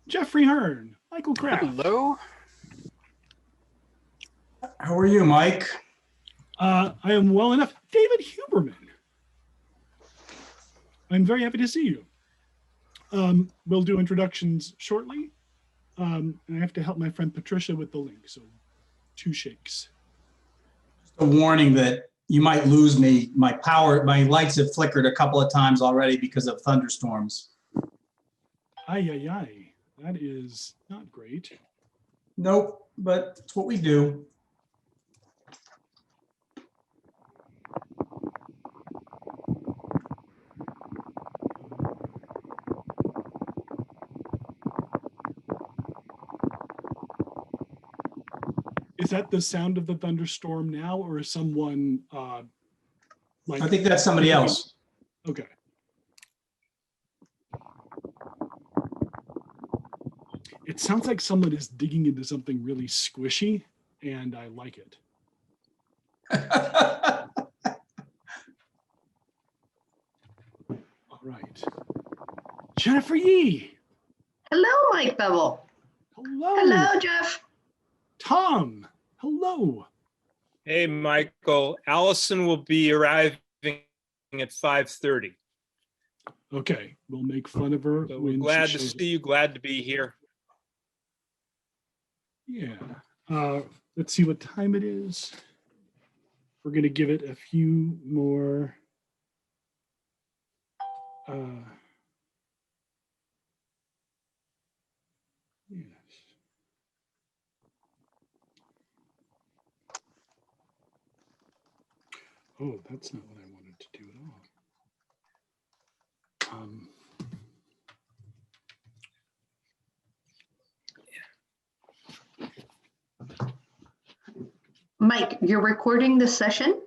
Jeffrey Hearn, Michael Kraft. Hello. How are you, Mike? I am well enough. David Huberman. I'm very happy to see you. We'll do introductions shortly. And I have to help my friend Patricia with the link, so 2 shakes. A warning that you might lose me. My lights have flickered a couple of times already because of thunderstorms. Ay, ay, ay. That is not great. Nope, but it's what we do. Is that the sound of the thunderstorm now, or is someone like? I think that's somebody else. Okay. It sounds like someone is digging into something really squishy, and I like it. All right. Jennifer Yee. Hello, Mike Bevel. Hello. Hello, Jeff. Tom. Hello. Hey, Michael. Allison will be arriving at 5:30. Okay, we'll make fun of her. So we're when she glad to shows up. see you. Glad to be here. Yeah. Let's see what time it is. We're going to give it a few more. Yes. Oh, that's not what I wanted to do at all. Mike, you're recording this session?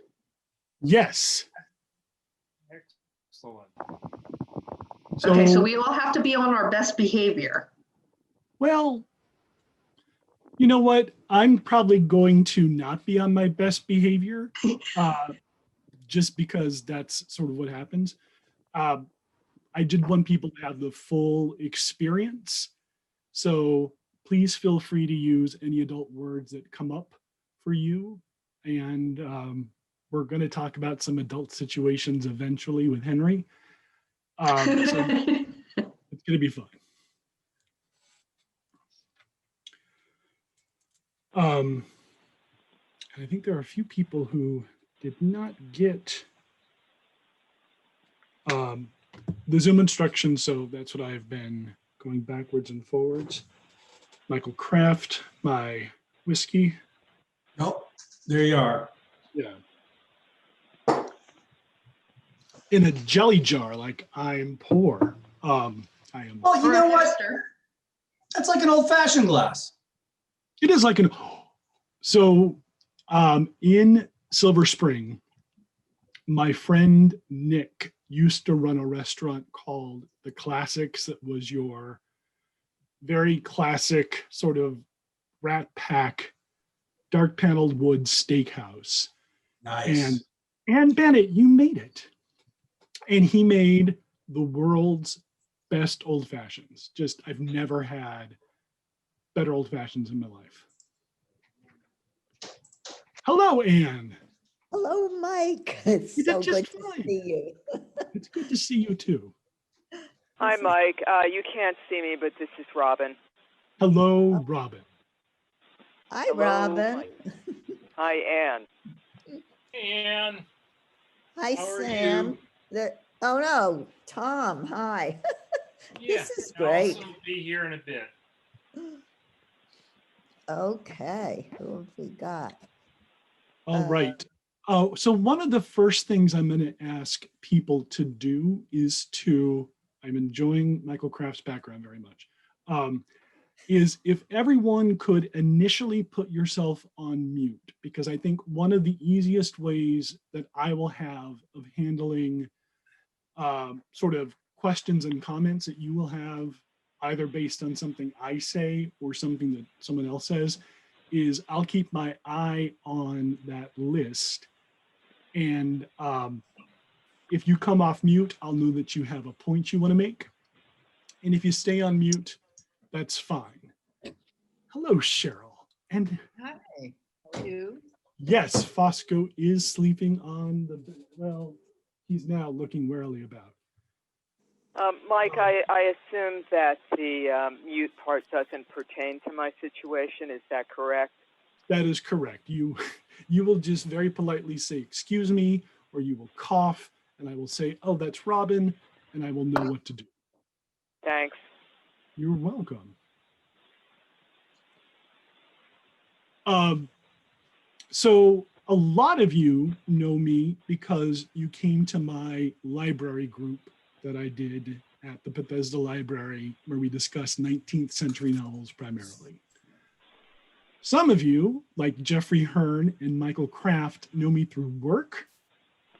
Yes. Excellent. Okay, so we all have to be on our best behavior. Well, you know what? I'm probably going to not be on my best behavior, just because that's sort of what happens. I did want people to have the full experience. So please feel free to use any adult words that come up for you. And we're going to talk about some adult situations eventually with Henry. So it's going to be fun. And I think there are a few people who did not get the Zoom instructions, so that's what I've been going backwards and forwards. Michael Kraft, my whiskey. Nope, there you are. Yeah. In a jelly jar, like I'm poor. I am. Oh, you Or know a what? hipster. That's like an old-fashioned glass. It is like an. So, in Silver Spring, my friend Nick used to run a restaurant called The Classics. That was your very classic sort of Rat Pack, dark paneled wood steakhouse. Nice. And Bennett, you made it. And he made the world's best old fashions. Just, I've never had better old fashions in my life. Hello, Anne. Hello, Mike. It's You did so just good fine. to see you. It's good to see you too. Hi, Mike. You can't see me, but this is Robin. Hello, Robin. Hi, Hello, Robin. Mike. Hi, Ann. And Hi, how are Sam. you? Oh, no, Tom. Hi. This is great. Allison will be here in a bit. Okay, who have we got? All right. Oh, so one of the first things I'm going to ask people to do is to, I'm enjoying Michael Kraft's background very much, is if everyone could initially put yourself on mute, because I think one of the easiest ways that I will have of handling sort of questions and comments that you will have either based on something I say or something that someone else says is I'll keep my eye on that list. And if you come off mute, I'll know that you have a point you want to make. And if you stay on mute, That's fine. Hello, Cheryl. And Hi, how are you? yes, Fosco is sleeping on the, well, he's now looking warily about. Mike, I assume that the mute part doesn't pertain to my situation. Is that correct? That is correct. You will just very politely say, excuse me, or you will cough, and I will say, oh, that's Robin, and I will know what to do. Thanks. You're welcome. So a lot of you know me because you came to my library group that I did at the Bethesda Library, where we discussed 19th century novels primarily. Some of you, like Jeffrey Hearn and Michael Kraft, know me through work,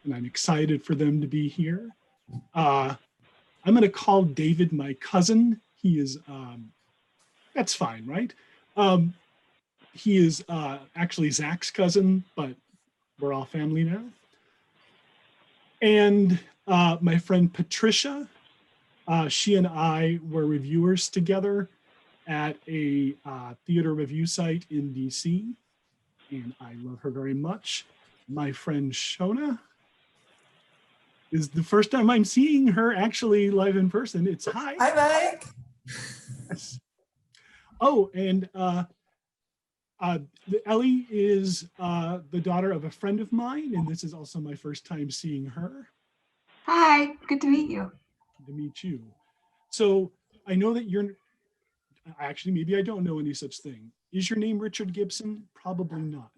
and I'm excited for them to be here. I'm going to call David my cousin. He is, that's fine, right? He is actually Zach's cousin, but we're all family now. And my friend Patricia, she and I were reviewers together at a theater review site in DC, and I love her very much. My friend Shona is the first time I'm seeing her actually live in person. It's hi. Hi, Mike. Yes. Oh, and Ellie is the daughter of a friend of mine, and this is also my first time seeing her. Hi, good to meet you. Good to meet you. So I know that you're, actually, maybe I don't know any such thing. Is your name Richard Gibson? Probably not.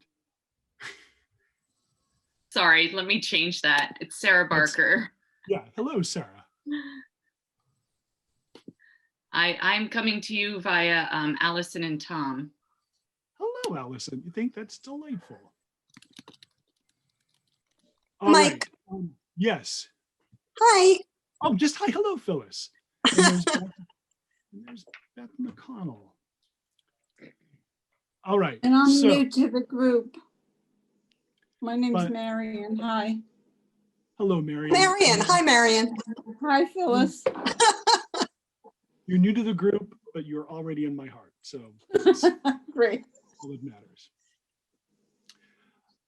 Sorry, let me change that. It's Sarah Barker. Yeah, hello, Sarah. I'm coming to you via Allison and Tom. Hello, Allison. You think that's delightful? All Mike. right. Yes. Hi. Oh, just hi. Hello, Phyllis. And there's Beth McConnell. All right. And I'm so, new to the group. My name's But- Marion. Hi. Hello, Marion. Marion. Hi, Marion. Hi, Phyllis. You're new to the group, but you're already in my heart. So that's Great. all that matters.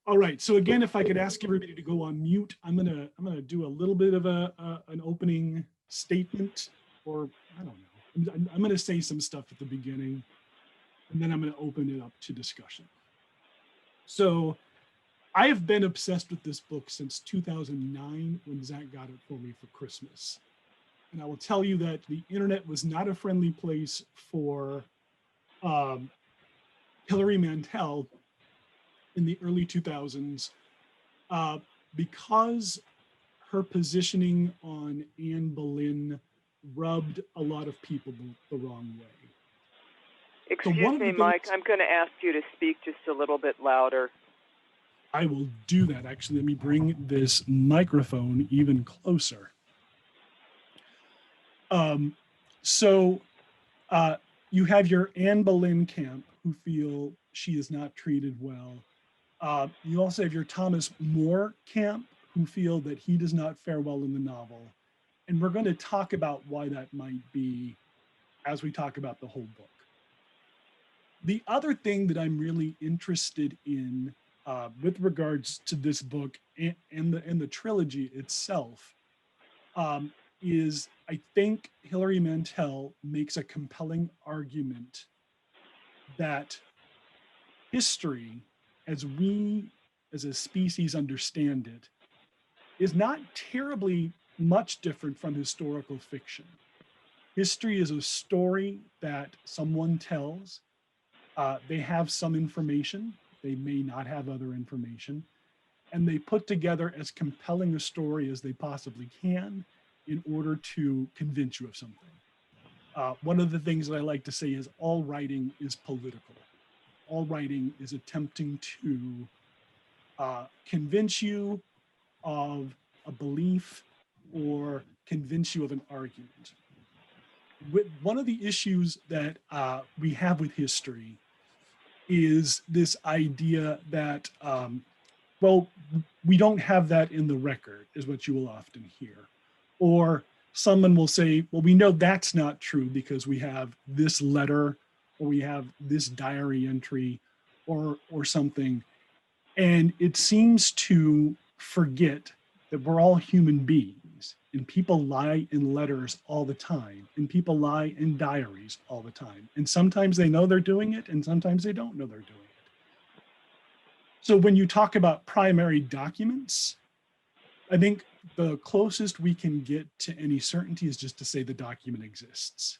All right. So again, if I could ask everybody to go on mute, I'm gonna do a little bit of an opening statement, or I don't know. I'm gonna say some stuff at the beginning, and then I'm gonna open it up to discussion. So I have been obsessed with this book since 2009 when Zach got it for me for Christmas. And I will tell you that the internet was not a friendly place for Hilary Mantel in the early 2000s because her positioning on Anne Boleyn rubbed a lot of people the wrong way. Excuse one of me, the Mike. things- I'm going to ask you to speak just a little bit louder. I will do that. Actually, let me bring this microphone even closer. You have your Anne Boleyn camp who feel she is not treated well. You also have your Thomas More camp who feel that he does not fare well in the novel. And we're going to talk about why that might be as we talk about the whole book. The other thing that I'm really interested in with regards to this book and the trilogy itself is I think Hilary Mantel makes a compelling argument that history, as we as a species understand it, is not terribly much different from historical fiction. History is a story that someone tells. They have some information, they may not have other information, and they put together as compelling a story as they possibly can in order to convince you of something. One of the things that I like to say is all writing is political. All writing is attempting to convince you of a belief or convince you of an argument. One of the issues that we have with history is this idea that, well, we don't have that in the record, is what you will often hear. Or someone will say, well, we know that's not true because we have this letter or we have this diary entry or something. And it seems to forget that we're all human beings and people lie in letters all the time and people lie in diaries all the time. And sometimes they know they're doing it and sometimes they don't know they're doing it. So when you talk about primary documents, I think the closest we can get to any certainty is just to say the document exists.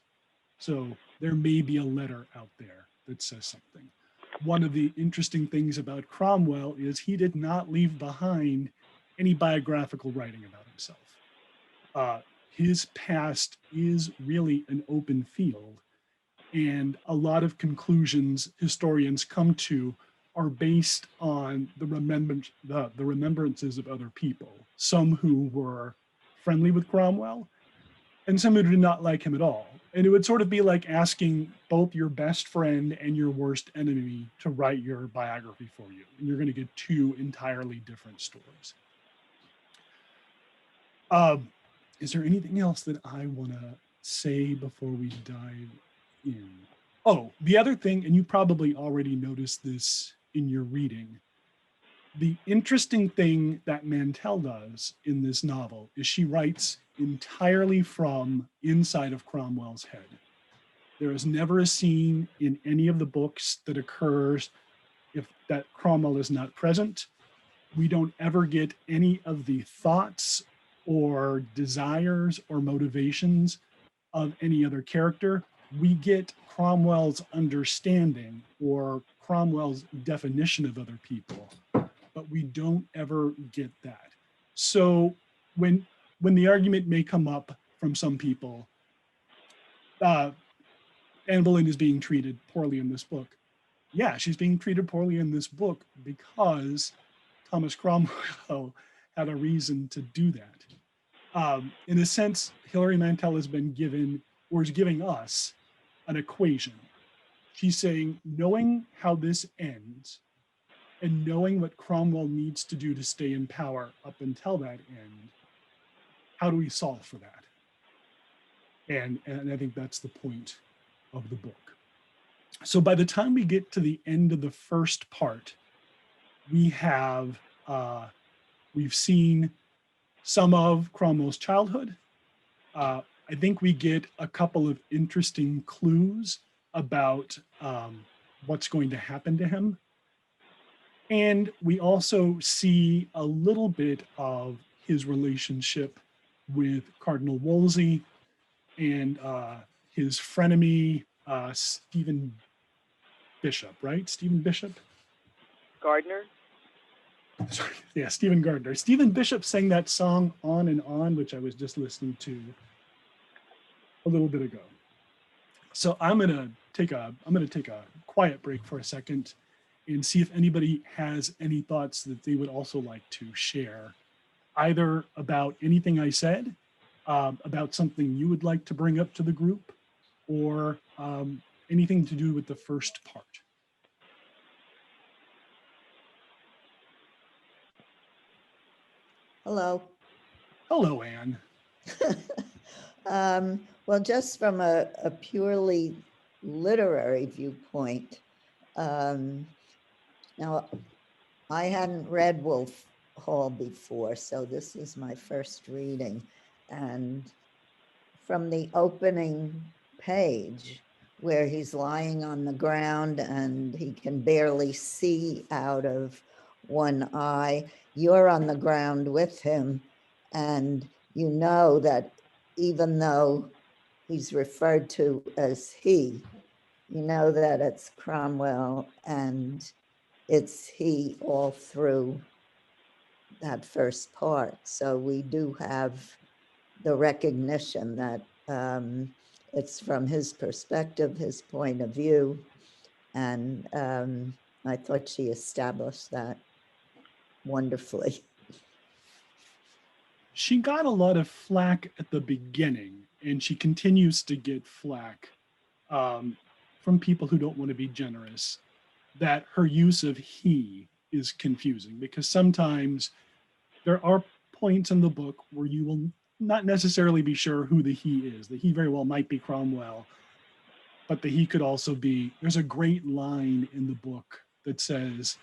So there may be a letter out there that says something. One of the interesting things about Cromwell is he did not leave behind any biographical writing about himself. His past is really an open field, and a lot of conclusions historians come to are based on the remembrances of other people, some who were friendly with Cromwell and some who did not like him at all. And it would sort of be like asking both your best friend and your worst enemy to write your biography for you. And you're going to get two entirely different stories. Is there anything else that I want to say before we dive in? Oh, the other thing, and you probably already noticed this in your reading, the interesting thing that Mantell does in this novel is she writes entirely from inside of Cromwell's head. There is never a scene in any of the books that occurs if that Cromwell is not present. We don't ever get any of the thoughts or desires or motivations of any other character. We get Cromwell's understanding or Cromwell's definition of other people, but we don't ever get that. So when the argument may come up from some people, Anne Boleyn is being treated poorly in this book. Yeah, she's being treated poorly in this book because Thomas Cromwell had a reason to do that. In a sense, Hilary Mantel has been given, or is giving us, an equation. She's saying, knowing how this ends and knowing what Cromwell needs to do to stay in power up until that end, how do we solve for that? And I think that's the point of the book. So by the time we get to the end of the first part, we have, we've seen some of Cromwell's childhood. I think we get a couple of interesting clues about what's going to happen to him. And we also see a little bit of his relationship with Cardinal Wolsey and his frenemy, Stephen Bishop, right? Stephen Bishop? Gardner? Sorry, yeah, Stephen Gardner. Stephen Bishop sang that song On and On, which I was just listening to a little bit ago. So I'm gonna take a quiet break for a second and see if anybody has any thoughts that they would also like to share, either about anything I said, about something you would like to bring up to the group, or anything to do with the first part. Hello. Hello, Anne. Well, just from a purely literary viewpoint, now I hadn't read Wolf Hall before, so this is my first reading. And from the opening page, where he's lying on the ground and he can barely see out of one eye, you're on the ground with him, and you know that even though he's referred to as he, you know that it's Cromwell, and it's he all through that first part. So we do have the recognition that it's from his perspective, his point of view, and I thought she established that wonderfully. She got a lot of flack at the beginning, and she continues to get flack from people who don't want to be generous, that her use of he is confusing, because sometimes there are points in the book where you will not necessarily be sure who the he is. The he very well might be Cromwell, but the he could also be, there's a great line in the book that says,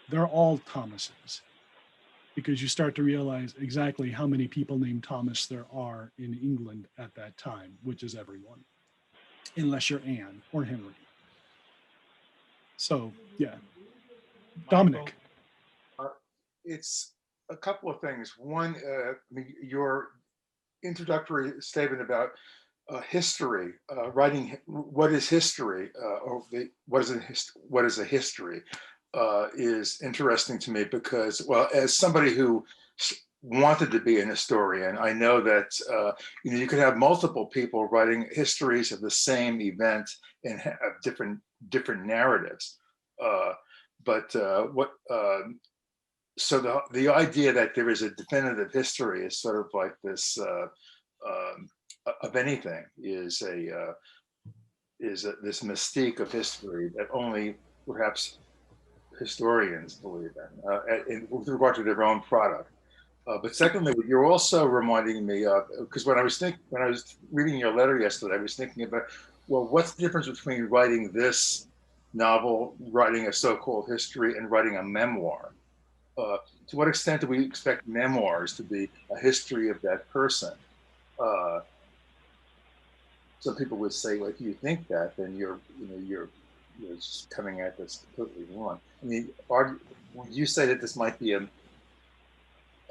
they're all Thomases, because you start to realize exactly how many people named Thomas there are in England at that time, which is everyone, unless you're Anne or Henry. So, yeah. Dominic. It's a couple of things. One, I mean, your introductory statement about history, writing what is history, what is a history, is interesting to me because, well, as somebody who wanted to be an historian, I know that you could have multiple people writing histories of the same event and have different narratives. So the idea that there is a definitive history is sort of like this of anything is this mystique of history that only perhaps historians believe in with regard to their own product. But secondly, you're also reminding me of, because when I was reading your letter yesterday, I was thinking about, well, what's the difference between writing this novel, writing a so-called history, and writing a memoir? To what extent do we expect memoirs to be a history of that person? Some people would say, well, if you think that, then you're just coming at this completely wrong. I mean, would you say that this might be a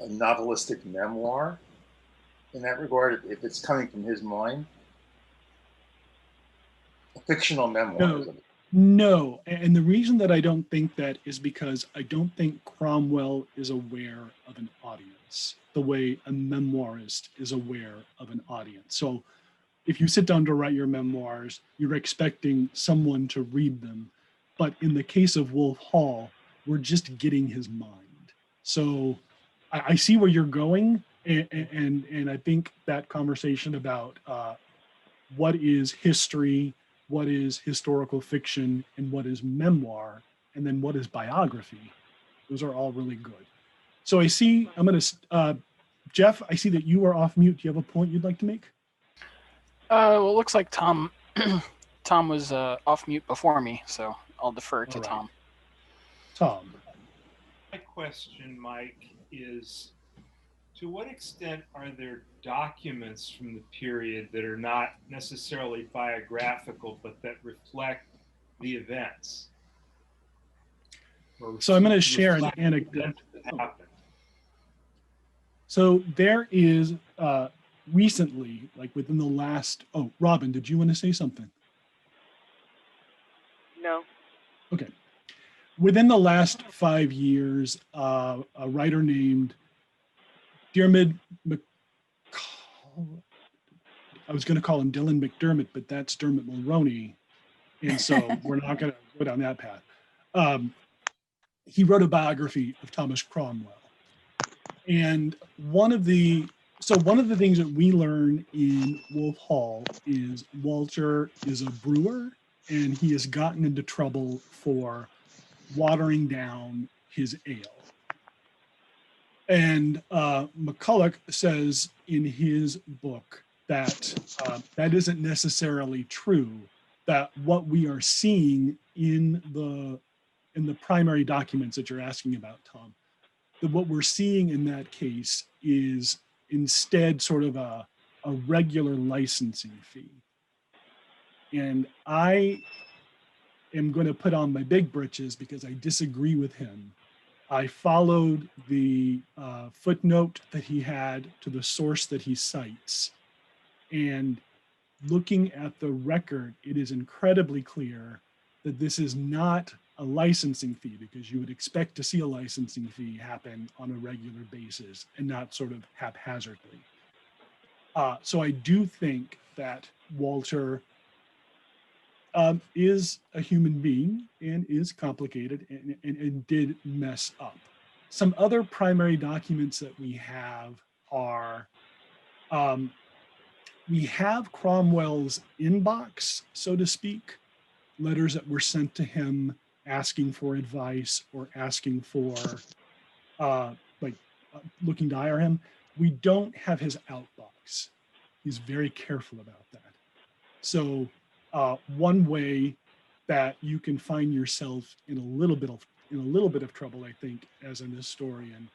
novelistic memoir in that regard, if it's coming from his mind? A fictional memoir. No, and the reason that I don't think that is because I don't think Cromwell is aware of an audience the way a memoirist is aware of an audience. So if you sit down to write your memoirs, you're expecting someone to read them. But in the case of Wolf Hall, we're just getting his mind. So I see where you're going. And I think that conversation about what is history, what is historical fiction, and what is memoir, and then what is biography, those are all really good. So I see, Jeff, I see that you are off mute. Do you have a point you'd like to make? Well, it looks like Tom was off mute before me, so I'll defer to Tom. Tom. My question, Mike, is to what extent are there documents from the period that are not necessarily biographical, but that reflect the events? So I'm going to share an anecdote. So there is recently, like within the last, Robin, did you want to say something? No. Okay. Within the last 5 years, a writer named Diarmaid I was going to call him Dylan McDermott, but that's Dermot Mulroney. And so we're not going to go down that path. He wrote a biography of Thomas Cromwell. And one of the things that we learn in Wolf Hall is Walter is a brewer, and he has gotten into trouble for watering down his ale. And McCulloch says in his book that that isn't necessarily true, that what we are seeing in the primary documents that you're asking about, Tom, that what we're seeing in that case is instead sort of a regular licensing fee. And I am going to put on my big britches because I disagree with him. I followed the footnote that he had to the source that he cites. And looking at the record, it is incredibly clear that this is not a licensing fee, because you would expect to see a licensing fee happen on a regular basis and not sort of haphazardly. So I do think that Walter is a human being and is complicated and did mess up. Some other primary documents that we have are, we have Cromwell's inbox, so to speak, letters that were sent to him asking for advice or asking for, looking to hire him. we don't have his outbox. He's very careful about that. So one way that you can find yourself in a little bit of trouble, I think, as an historian,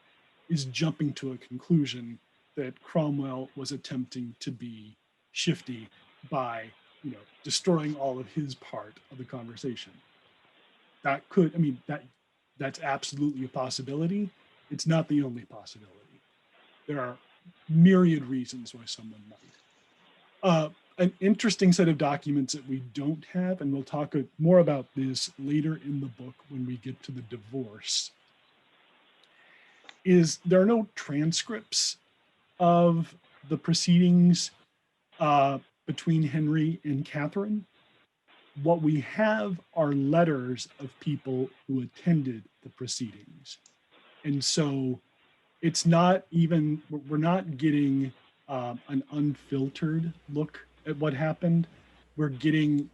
is jumping to a conclusion that Cromwell was attempting to be shifty by, destroying all of his part of the conversation. That could, that's absolutely a possibility. It's not the only possibility. There are myriad reasons why someone might. An interesting set of documents that we don't have, and we'll talk more about this later in the book when we get to the divorce, is there are no transcripts of the proceedings between Henry and Catherine. What we have are letters of people who attended the proceedings. And so it's not even, we're not getting an unfiltered look at what happened. We're getting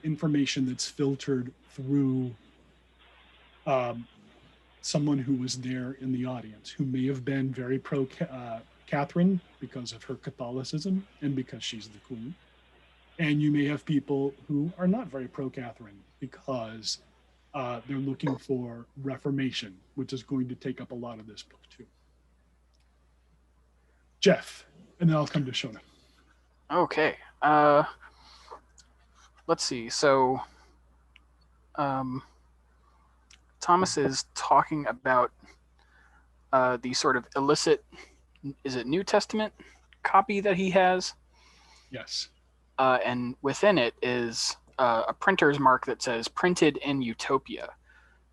information that's filtered through someone who was there in the audience, who may have been very pro Catherine because of her Catholicism and because she's the queen. And you may have people who are not very pro Catherine because they're looking for reformation, which is going to take up a lot of this book too. Jeff, and then I'll come to Shona. Okay. Let's see. So Thomas is talking about the sort of illicit, is it New Testament copy that he has? Yes. And within it is a printer's mark that says printed in Utopia.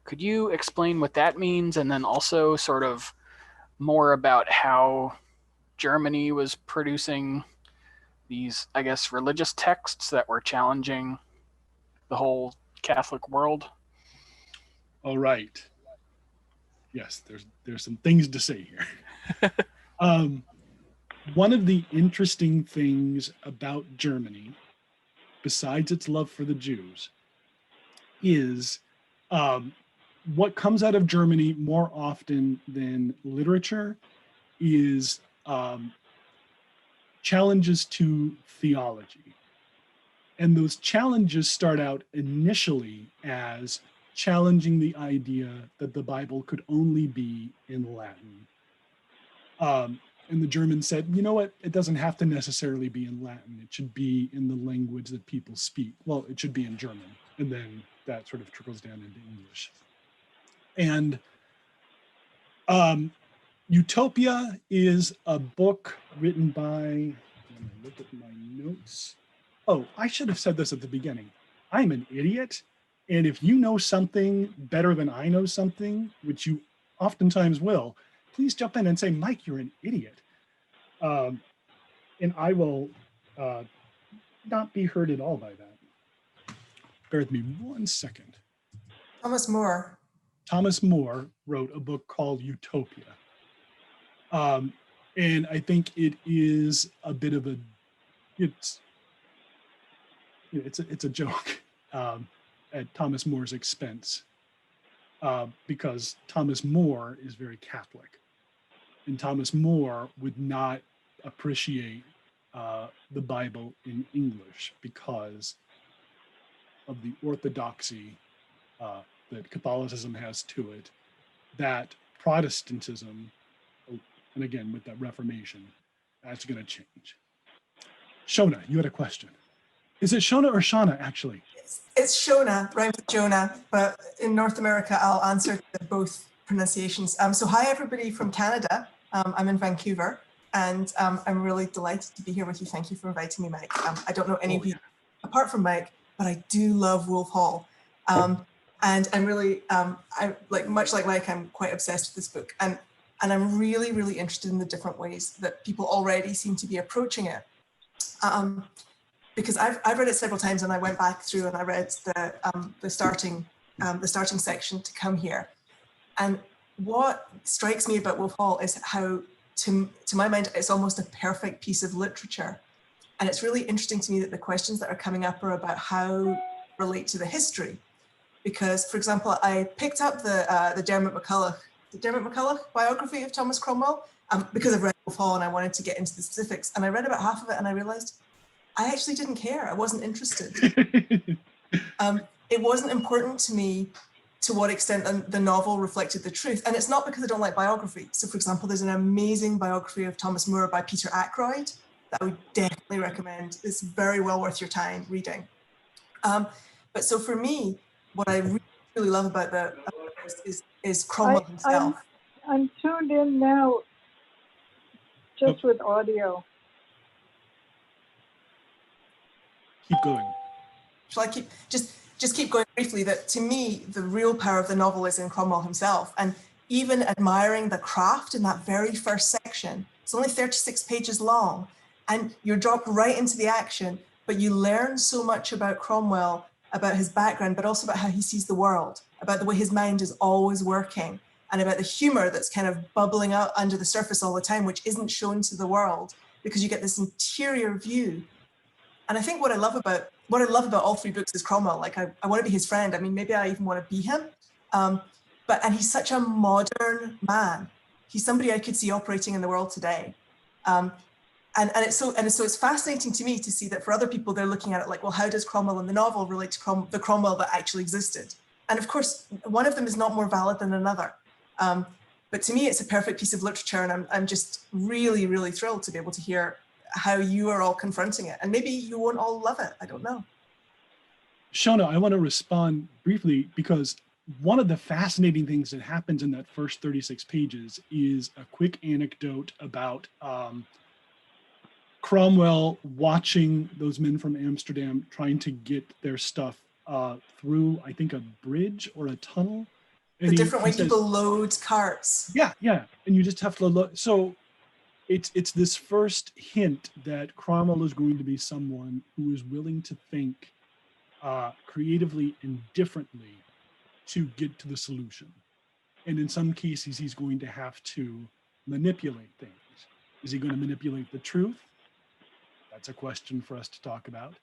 Could you explain what that means? And then also sort of more about how Germany was producing these, I guess, religious texts that were challenging the whole Catholic world? All right. Yes, there's some things to say here. One of the interesting things about Germany, besides its love for the Jews, is what comes out of Germany more often than literature is challenges to theology. And those challenges start out initially as challenging the idea that the Bible could only be in Latin. And the Germans said, you know what, it doesn't have to necessarily be in Latin. It should be in the language that people speak. Well, it should be in German. And then that sort of trickles down into English. And Utopia is a book written by, let me look at my notes. Oh, I should have said this at the beginning. I'm an idiot. And if you know something better than I know something, which you oftentimes will, please jump in and say, Mike, you're an idiot. And I will not be hurt at all by that. Bear with me 1 second. Thomas More. Thomas More wrote a book called Utopia. And I think it is a bit of it's a joke at Thomas More's expense, because Thomas More is very Catholic. And Thomas More would not appreciate the Bible in English because of the orthodoxy that Catholicism has to it, that Protestantism, and again with that Reformation, that's going to change. Shona, you had a question. Is it Shona or Shauna, actually? It's Shona, rhymes with Jonah, but in North America, I'll answer to both pronunciations. So hi, everybody from Canada. I'm in Vancouver, and I'm really delighted to be here with you. Thank you for inviting me, Mike. I don't know any of you apart from Mike, but I do love Wolf Hall. And I'm really, much like Mike, I'm quite obsessed with this book. And I'm really, really interested in the different ways that people already seem to be approaching it. Because I've read it several times, and I went back through and I read the starting section to come here. And what strikes me about Wolf Hall is how, to my mind, it's almost a perfect piece of literature. And it's really interesting to me that the questions that are coming up are about how relate to the history. Because, for example, I picked up the Dermot McCulloch biography of Thomas Cromwell, because I've read Wolf Hall and I wanted to get into the specifics. And I read about half of it and I realized I actually didn't care. I wasn't interested. It wasn't important to me to what extent the novel reflected the truth. And it's not because I don't like biography. So for example, there's an amazing biography of Thomas More by Peter Ackroyd that I would definitely recommend. It's very well worth your time reading. But so for me, what I really love about this is Cromwell himself. I'm tuned in now, just with audio. Keep going. Shall I keep, just keep going briefly, that to me, the real power of the novel is in Cromwell himself. And even admiring the craft in that very first section, it's only 36 pages long, and you're dropped right into the action, but you learn so much about Cromwell, about his background, but also about how he sees the world, about the way his mind is always working, and about the humor that's kind of bubbling out under the surface all the time, which isn't shown to the world, because you get this interior view. And I think what I love about all three books is Cromwell. Like I want to be his friend. I mean, maybe I even want to be him. And he's such a modern man. He's somebody I could see operating in the world today. And so it's fascinating to me to see that for other people, they're looking at it like, well, how does Cromwell in the novel relate to the Cromwell that actually existed? And of course, one of them is not more valid than another. But to me, it's a perfect piece of literature, and I'm just really, really thrilled to be able to hear how you are all confronting it. And maybe you won't all love it, I don't know. Shona, I want to respond briefly, because one of the fascinating things that happens in that first 36 pages is a quick anecdote about Cromwell watching those men from Amsterdam trying to get their stuff through, I think, a bridge or a tunnel. And the different way people load carts. Yeah, yeah. And you just have to load. So it's this first hint that Cromwell is going to be someone who is willing to think creatively and differently to get to the solution. And in some cases, he's going to have to manipulate things. Is he going to manipulate the truth? That's a question for us to talk about.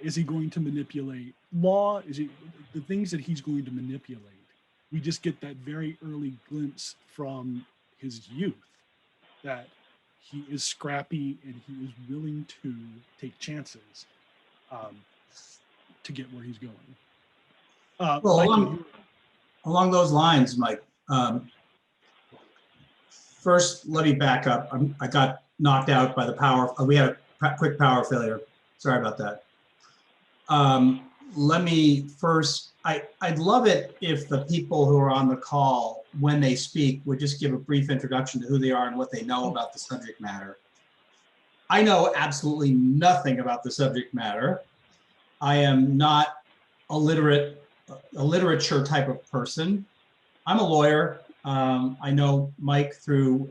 Is he going to manipulate law? Is he the things that he's going to manipulate? We just get that very early glimpse from his youth, that he is scrappy and he is willing to take chances to get where he's going. Well, along those lines, Mike, first, let me back up. I got knocked out by the power. We had a quick power failure. Sorry about that. Let me first, I'd love it if the people who are on the call, when they speak, would just give a brief introduction to who they are and what they know about the subject matter. I know absolutely nothing about the subject matter. I am not a literature type of person. I'm a lawyer. I know Mike through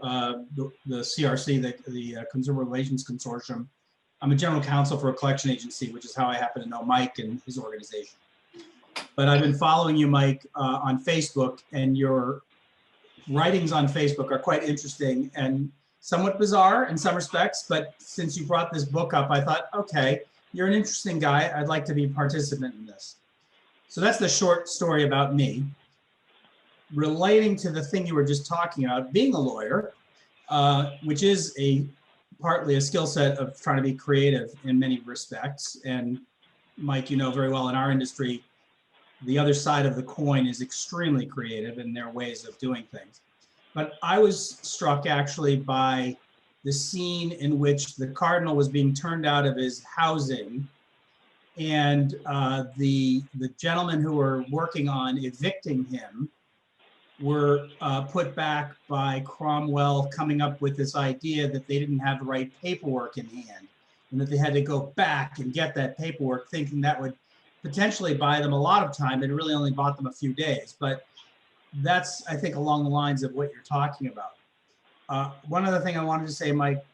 the CRC, the Consumer Relations Consortium. I'm a general counsel for a collection agency, which is how I happen to know Mike and his organization. But I've been following you, Mike, on Facebook, and your writings on Facebook are quite interesting and somewhat bizarre in some respects. But since you brought this book up, I thought, okay, you're an interesting guy. I'd like to be a participant in this. So that's the short story about me. Relating to the thing you were just talking about, being a lawyer, which is partly a skill set of trying to be creative in many respects. And Mike, you know very well, in our industry, the other side of the coin is extremely creative in their ways of doing things. But I was struck actually by the scene in which the cardinal was being turned out of his housing, and the gentlemen who were working on evicting him were put back by Cromwell coming up with this idea that they didn't have the right paperwork in hand, and that they had to go back and get that paperwork, thinking that would potentially buy them a lot of time. It really only bought them a few days. But that's, I think, along the lines of what you're talking about. One other thing I wanted to say, Mike,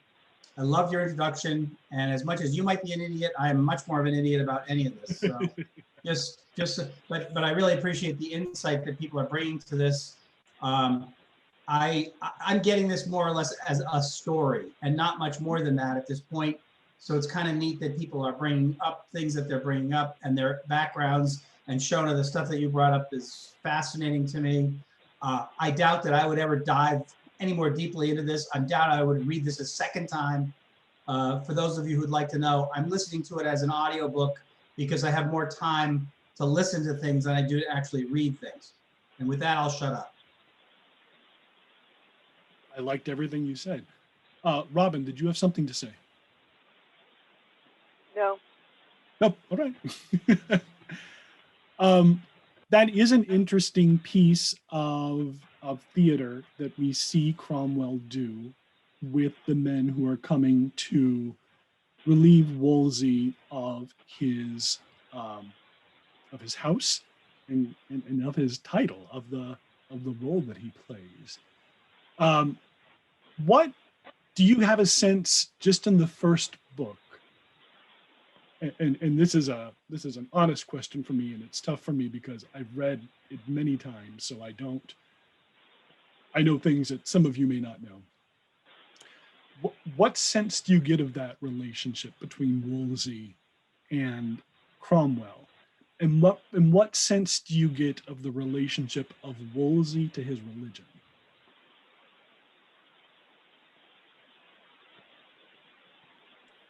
I love your introduction, and as much as you might be an idiot, I am much more of an idiot about any of this. So but I really appreciate the insight that people are bringing to this. I'm getting this more or less as a story, and not much more than that at this point. So it's kind of neat that people are bringing up things that they're bringing up and their backgrounds. And Shona, the stuff that you brought up is fascinating to me. I doubt that I would ever dive any more deeply into this. I doubt I would read this a second time. For those of you who'd like to know, I'm listening to it as an audiobook because I have more time to listen to things than I do to actually read things. And with that, I'll shut up. I liked everything you said. Robin, did you have something to say? No. Nope. All right. That is an interesting piece of theater that we see Cromwell do with the men who are coming to relieve Wolsey of his house and of his title, of the role that he plays. What do you have a sense just in the first book? And this is an honest question for me, and it's tough for me because I've read it many times, so I know things that some of you may not know. What sense do you get of that relationship between Wolsey and Cromwell? And what sense do you get of the relationship of Wolsey to his religion?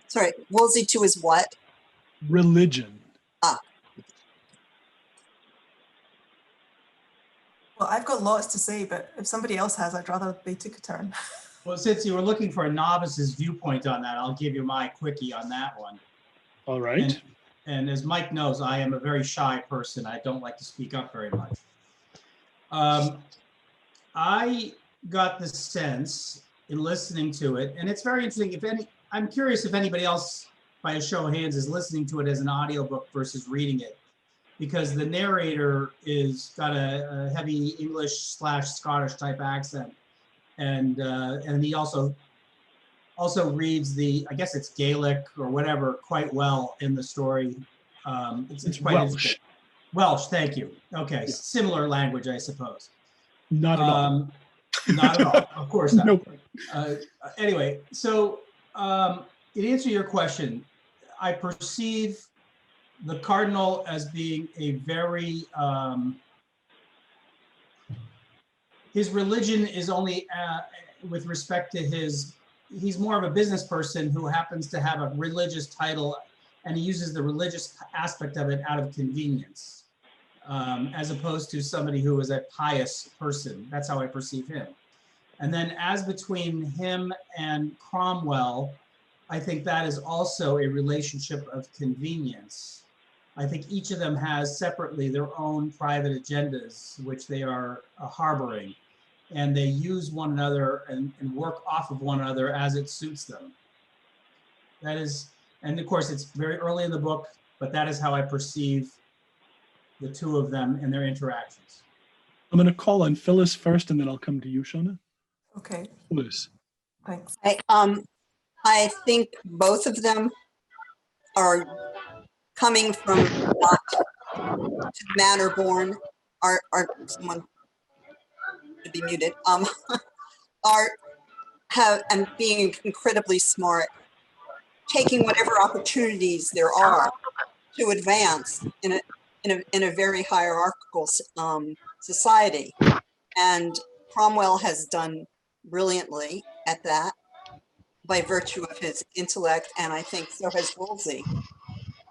Sorry, Wolsey to his what? Religion. Ah. Well, I've got lots to say, but if somebody else has, I'd rather they took a turn. Well, since you were looking for a novice's viewpoint on that, I'll give you my quickie on that one. All right. And as Mike knows, I am a very shy person. I don't like to speak up very much. I got the sense in listening to it, and it's very interesting. I'm curious if anybody else, by a show of hands, is listening to it as an audiobook versus reading it, because the narrator is got a heavy English/Scottish type accent, and he also reads I guess it's Gaelic or whatever quite well in the story. It's quite Welsh. Welsh, thank you. Okay, Yeah. Similar language, I suppose. Not at all. Not at all, of course not. Nope. Anyway, so in answer to your question, I perceive the cardinal as being a very, his religion is only with respect to he's more of a business person who happens to have a religious title, and he uses the religious aspect of it out of convenience, as opposed to somebody who is a pious person. That's how I perceive him. And then as between him and Cromwell, I think that is also a relationship of convenience. I think each of them has separately their own private agendas, which they are harboring, and they use one another and work off of one another as it suits them. That is, and of course it's very early in the book, but that is how I perceive the two of them and their interactions. I'm going to call on Phyllis first, and then I'll come to you, Shona. Okay, Phyllis. thanks. I think both of them are coming from not to the manner born, are someone to be muted, and being incredibly smart, taking whatever opportunities there are to advance in a very hierarchical society. And Cromwell has done brilliantly at that by virtue of his intellect, and I think so has Wolsey.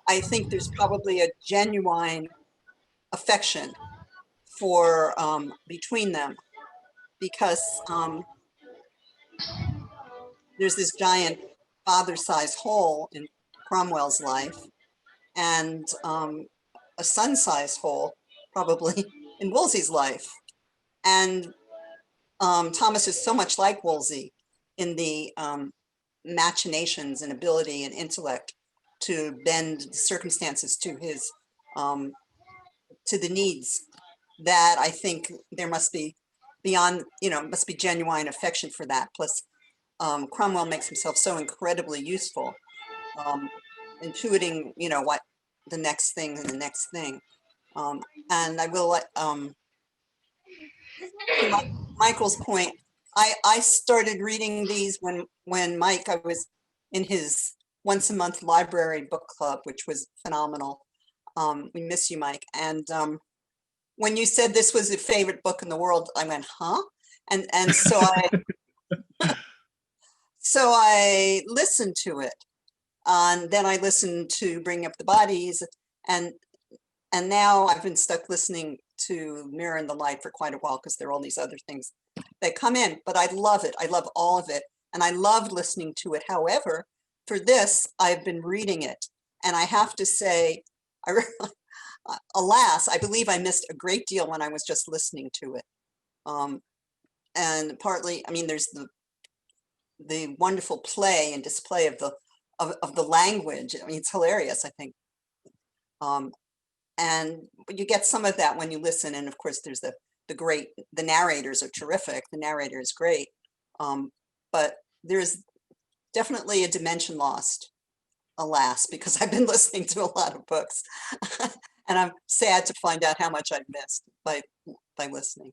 I think there's probably a genuine affection for between them, because there's this giant father-sized hole in Cromwell's life, and a son-sized hole probably in Wolsey's life. And Thomas is so much like Wolsey in the machinations and ability and intellect to bend the circumstances to his to the needs, that I think there must be beyond, must be genuine affection for that. Plus Cromwell makes himself so incredibly useful, intuiting, what the next thing and the next thing. And I will let Michael's point, I started reading these when Mike, I was in his once a month library book club, which was phenomenal. We miss you, Mike. And when you said this was your favorite book in the world, I went, huh? And so I listened to it. And then I listened to Bring Up the Bodies, and now I've been stuck listening to Mirror and the Light for quite a while because there are all these other things that come in, but I love it. I love all of it. And I loved listening to it. However, for this, I've been reading it. And I have to say, alas, I believe I missed a great deal when I was just listening to it. And partly, I mean, there's the wonderful play and display of the language. I mean, it's hilarious, I think. And you get some of that when you listen. And of course, there's the narrators are terrific. The narrator is great. But there's definitely a dimension lost, alas, because I've been listening to a lot of books. And I'm sad to find out how much I've missed by listening.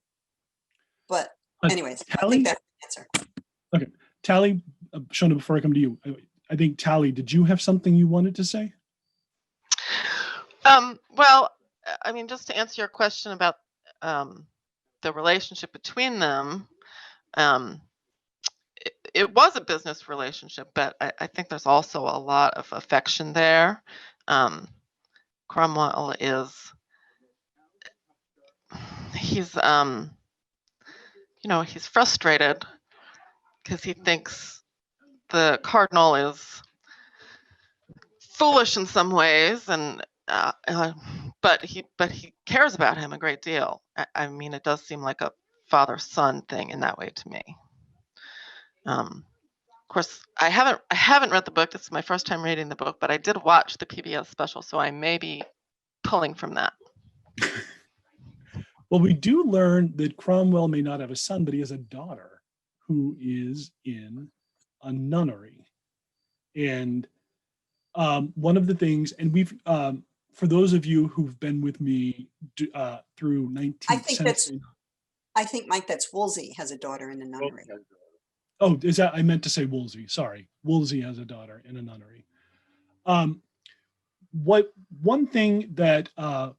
But anyways, I think that's the answer. Okay. Tally, Shona, before I come to you, I think Tally, did you have something you wanted to say? Well, I mean, just to answer your question about the relationship between them, it was a business relationship, but I think there's also a lot of affection there. Cromwell he's frustrated because he thinks the cardinal is foolish in some ways, and but he cares about him a great deal. I mean, it does seem like a father-son thing in that way to me. Of course, I haven't read the book. This is my first time reading the book, but I did watch the PBS special, so I may be pulling from that. Well, we do learn that Cromwell may not have a son, but he has a daughter who is in a nunnery. And one of the things, and we've, for those of you who've been with me through 19th century. I think, Mike, that's Wolsey has a daughter in a nunnery. Oh, is that, I meant to say Wolsey, sorry. Wolsey has a daughter in a nunnery. One thing that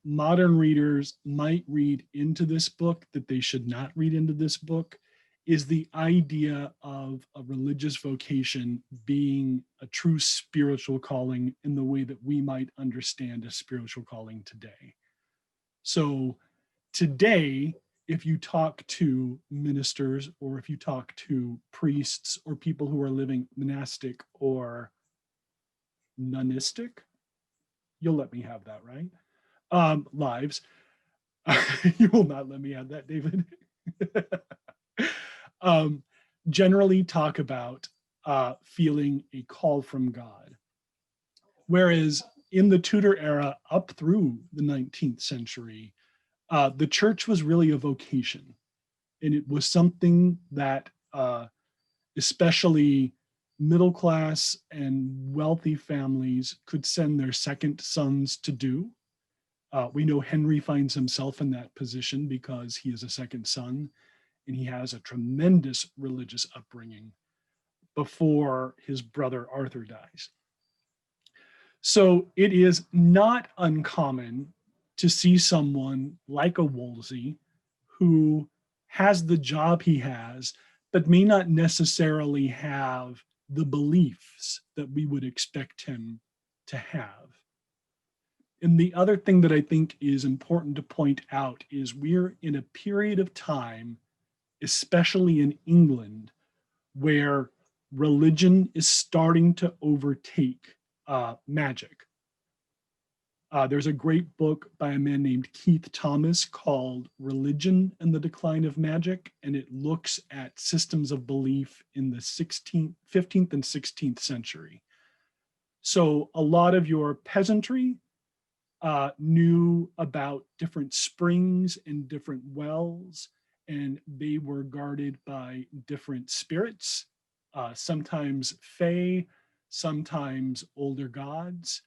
modern readers might read into this book that they should not read into this book is the idea of a religious vocation being a true spiritual calling in the way that we might understand a spiritual calling today. So today, if you talk to ministers or if you talk to priests or people who are living monastic or nunistic, you'll let me have that, right? Lives. You will not let me have that, David. Generally talk about feeling a call from God. Whereas in the Tudor era up through the 19th century, the church was really a vocation. And it was something that especially middle class and wealthy families could send their second sons to do. We know Henry finds himself in that position because he is a second son and he has a tremendous religious upbringing before his brother Arthur dies. So it is not uncommon to see someone like a Wolsey who has the job he has, but may not necessarily have the beliefs that we would expect him to have. And the other thing that I think is important to point out is we're in a period of time, especially in England, where religion is starting to overtake magic. There's a great book by a man named Keith Thomas called Religion and the Decline of Magic, and it looks at systems of belief in the 15th and 16th century. So a lot of your peasantry knew about different springs and different wells, and they were guarded by different spirits, sometimes fae, sometimes older gods.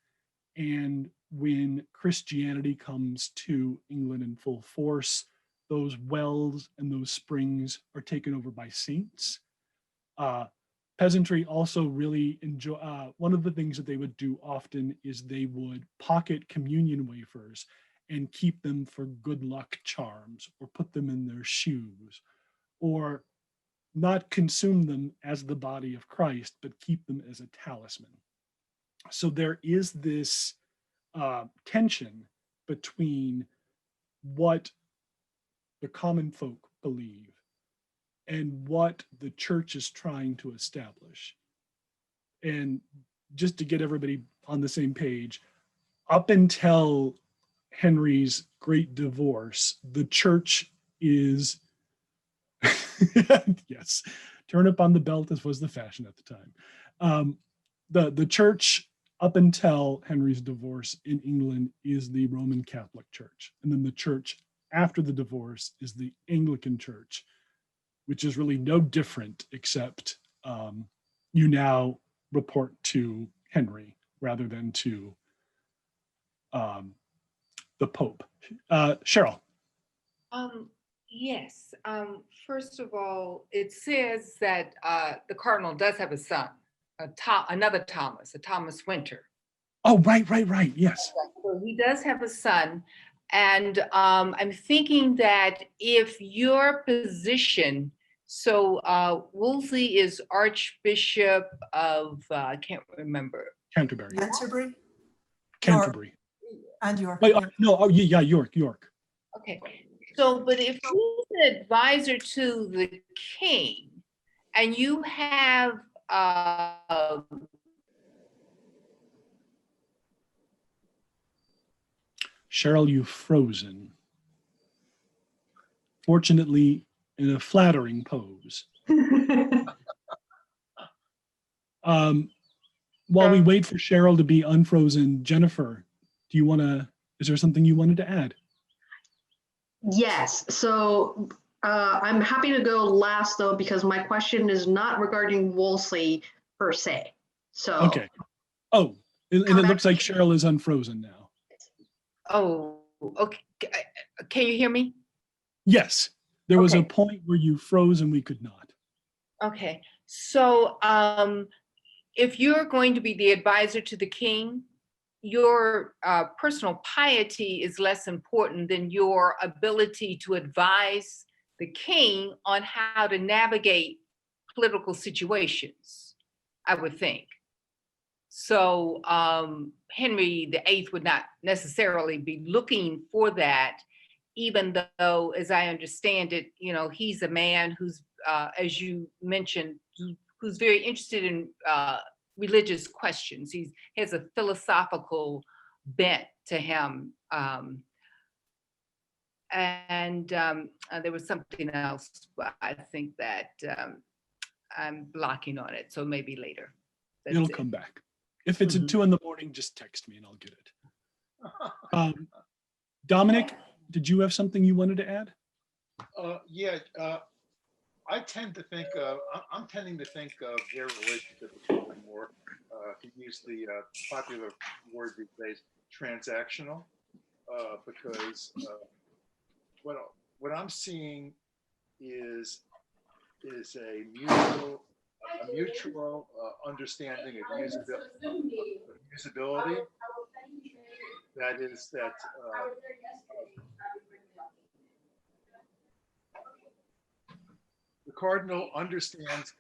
And when Christianity comes to England in full force, those wells and those springs are taken over by saints. Peasantry also really enjoy, one of the things that they would do often is they would pocket communion wafers and keep them for good luck charms or put them in their shoes or not consume them as the body of Christ, but keep them as a talisman. So there is this tension between what the common folk believe and what the church is trying to establish. And just to get everybody on the same page, up until Henry's great divorce, the church is, yes, turn up on the belt as was the fashion at the time. The church up until Henry's divorce in England is the Roman Catholic Church. And then the church after the divorce is the Anglican Church, which is really no different, except you now report to Henry rather than to the Pope. Cheryl. Yes. First of all, it says that the Cardinal does have a son, another Thomas, a Thomas Winter. Oh, right. Yes. So he does have a son. And I'm thinking that if your position, so Wolsey is Archbishop of, I can't remember. Canterbury. Canterbury. And York. Wait, yeah, York. Okay. So, but if he's an advisor to the king and you have Cheryl, you've frozen. Fortunately, in a flattering pose. While we wait for Cheryl to be unfrozen, Jennifer, is there something you wanted to add? Yes, so I'm happy to go last though, because my question is not regarding Wolsey per se. So. Okay. Oh, and it looks like Cheryl is unfrozen now. Oh, okay. Can you hear me? Yes, there was a point where you froze and we could not. Okay, so if you're going to be the advisor to the king, your personal piety is less important than your ability to advise the king on how to navigate political situations, I would think. So Henry VIII would not necessarily be looking for that, even though, as I understand it, he's a man who's, as you mentioned, who's very interested in religious questions. He has a philosophical bent to him. And there was something else, but I think that I'm blocking on it, so maybe later. It'll come back. If it's at 2 in the morning, just text me and I'll get it. Dominic, did you have something you wanted to add? Yeah, I'm tending to think of their relationship as more, to use the popular word these days, transactional, because what I'm seeing is a mutual understanding of usability. That is that. The Cardinal understands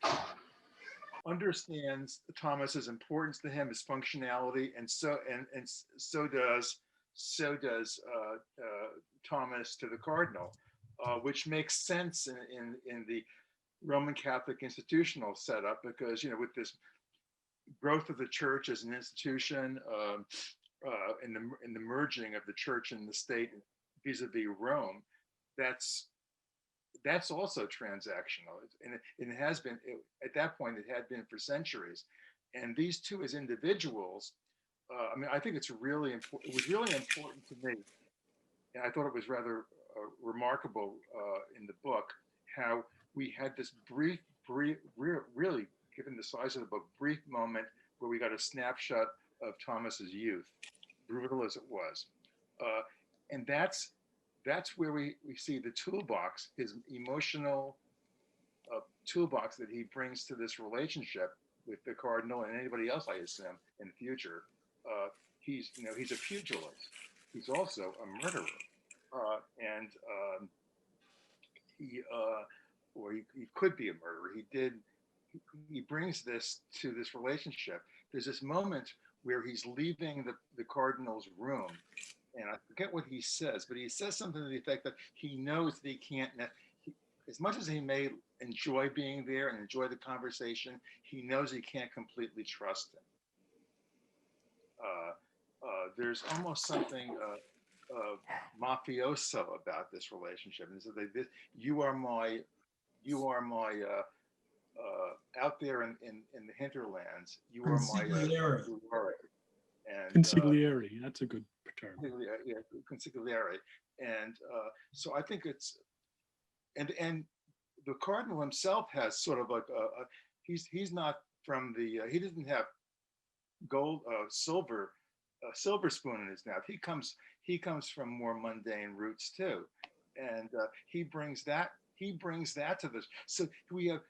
Thomas's importance to him, his functionality, and so does Thomas to the Cardinal, which makes sense in the Roman Catholic institutional setup, because with this growth of the church as an institution, in the merging of the church and the state vis-a-vis Rome, that's also transactional, and it has been at that point. It had been for centuries, and these two as individuals. I think it's really important. It was really important to me, and I thought it was rather remarkable in the book how we had this brief, really, given the size of the book, brief moment where we got a snapshot of Thomas's youth, brutal as it was, and that's where we see the toolbox, his emotional toolbox that he brings to this relationship with the Cardinal and anybody else, I assume, in the future. He's a pugilist. He's also a murderer, and he or he could be a murderer. He brings this to this relationship. There's this moment where he's leaving the cardinal's room, and I forget what he says, but he says something to the effect that he knows that he can't, as much as he may enjoy being there and enjoy the conversation, he knows he can't completely trust him. There's almost something mafioso about this relationship, and so you are my out there in the hinterlands. You are my and Consigliere, that's a good term. Yeah, consigliere, and so I think it's and the cardinal himself has sort of like he's not from the he doesn't have silver spoon in his mouth. He comes from more mundane roots too, and he brings that to this. So we have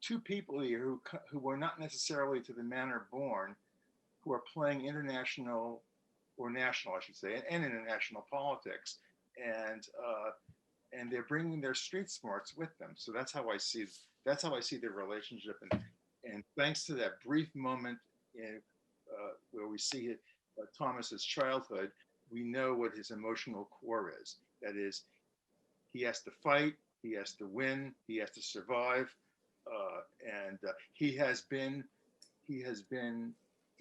two people here who are not necessarily to the manner born, who are playing international or national, I should say, and international politics, and they're bringing their street smarts with them. So that's how I see their relationship, and thanks to that brief moment where we see it, Thomas's childhood, we know what his emotional core is. That is, he has to fight, he has to win, he has to survive, and he has been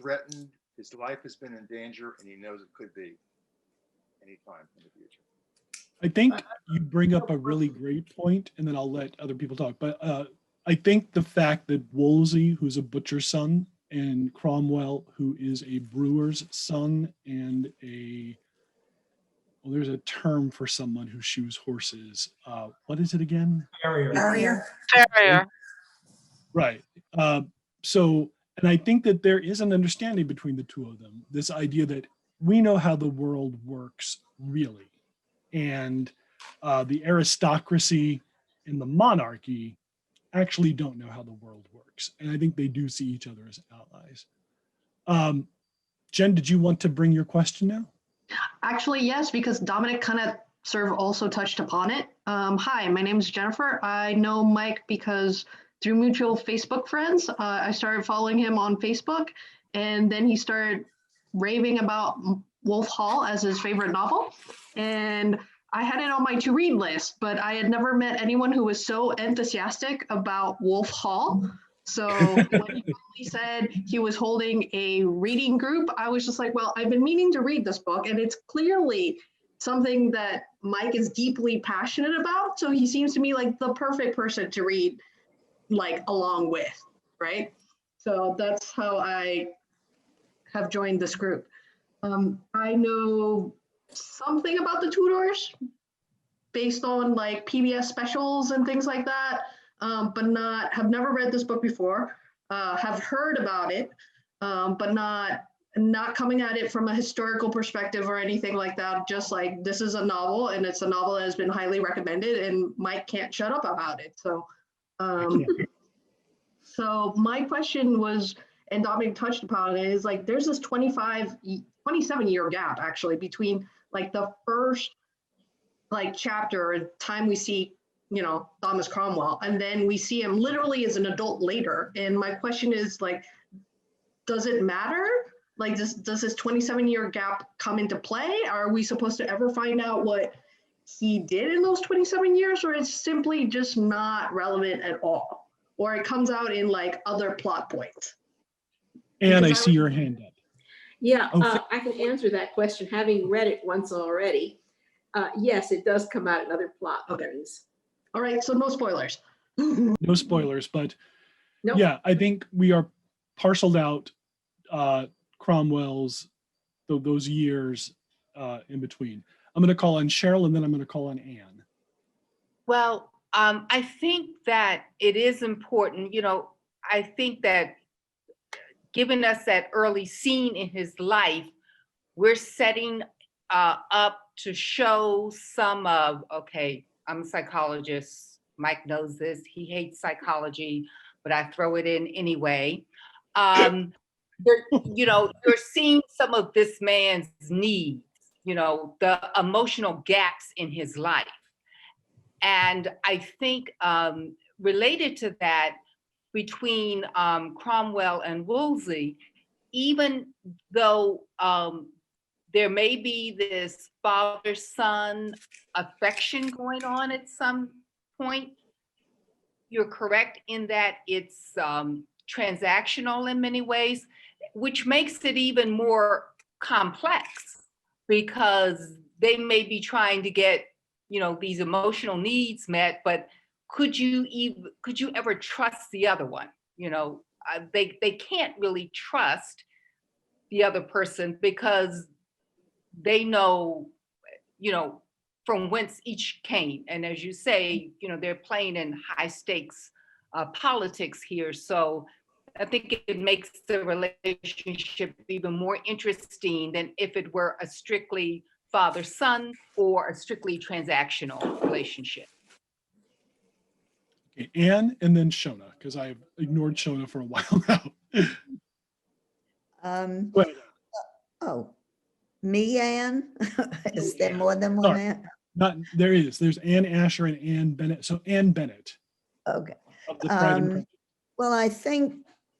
threatened. His life has been in danger, and he knows it could be any time in the future. I think you bring up a really great point, and then I'll let other people talk. But I think the fact that Wolsey, who's a butcher's son, and Cromwell, who is a brewer's son, and there's a term for someone who shoes horses. What is it again? Farrier. Right. And I think that there is an understanding between the two of them, this idea that we know how the world works really. And the aristocracy and the monarchy actually don't know how the world works. And I think they do see each other as allies. Jen, did you want to bring your question now? Actually, yes, because Dominic kind of sort of also touched upon it. Hi, my name is Jennifer. I know Mike because through mutual Facebook friends, I started following him on Facebook, and then he started raving about Wolf Hall as his favorite novel. And I had it on my to read list, but I had never met anyone who was so enthusiastic about Wolf Hall. So when he finally said he was holding a reading group, I was just like, well, I've been meaning to read this book, and it's clearly something that Mike is deeply passionate about. So he seems to me like the perfect person to read like along with, right? So that's how I have joined this group. I know something about the Tudors based on like PBS specials and things like that, but have never read this book before, have heard about it, but not coming at it from a historical perspective or anything like that. Just like, this is a novel, and it's a novel that has been highly recommended, and Mike can't shut up about it. So so my question was, and Dominic touched upon it, is like there's this 27-year gap actually between like the first like chapter and time we see, Thomas Cromwell, and then we see him literally as an adult later. And my question is like, does it matter? Like, does this 27-year gap come into play? Are we supposed to ever find out what he did in those 27 years, or it's simply just not relevant at all? Or it comes out in like other plot points? And I see your hand up. Yeah, I can answer that question, having read it once already. Yes, it does come out in other plot points. All right, so no spoilers. No spoilers, but Nope. yeah, I think we are parceled out Cromwell's those years in between. I'm going to call on Cheryl, and then I'm going to call on Anne. Well, I think that it is important, I think that given us that early scene in his life, we're setting up to show some of, okay, I'm a psychologist, Mike knows this, he hates psychology, but I throw it in anyway. You're seeing some of this man's needs, the emotional gaps in his life. And I think related to that, between Cromwell and Wolsey, even though there may be this father-son affection going on at some point, you're correct in that it's transactional in many ways, which makes it even more complex because they may be trying to get, these emotional needs met, but could you ever trust the other one? They can't really trust the other person because they know, from whence each came. And as you say, they're playing in high stakes politics here. So I think it makes the relationship even more interesting than if it were a strictly father-son or a strictly transactional relationship. Okay, Anne and then Shona, because I've ignored Shona for a while now. Wait. Oh, me, Anne? Is there more than one Sorry. Anne? There is. There's Ann Asher and Ann Bennett. So Ann Bennett. Okay. Of the Pride and Prejudice. Well, I think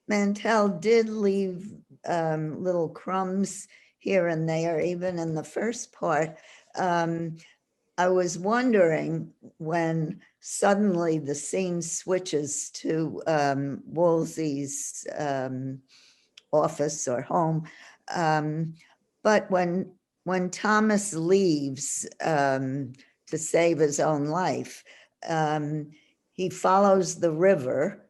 Mantell did leave little crumbs here and there, even in the first part. I was wondering when suddenly the scene switches to Wolsey's office or home. But when Thomas leaves to save his own life, he follows the river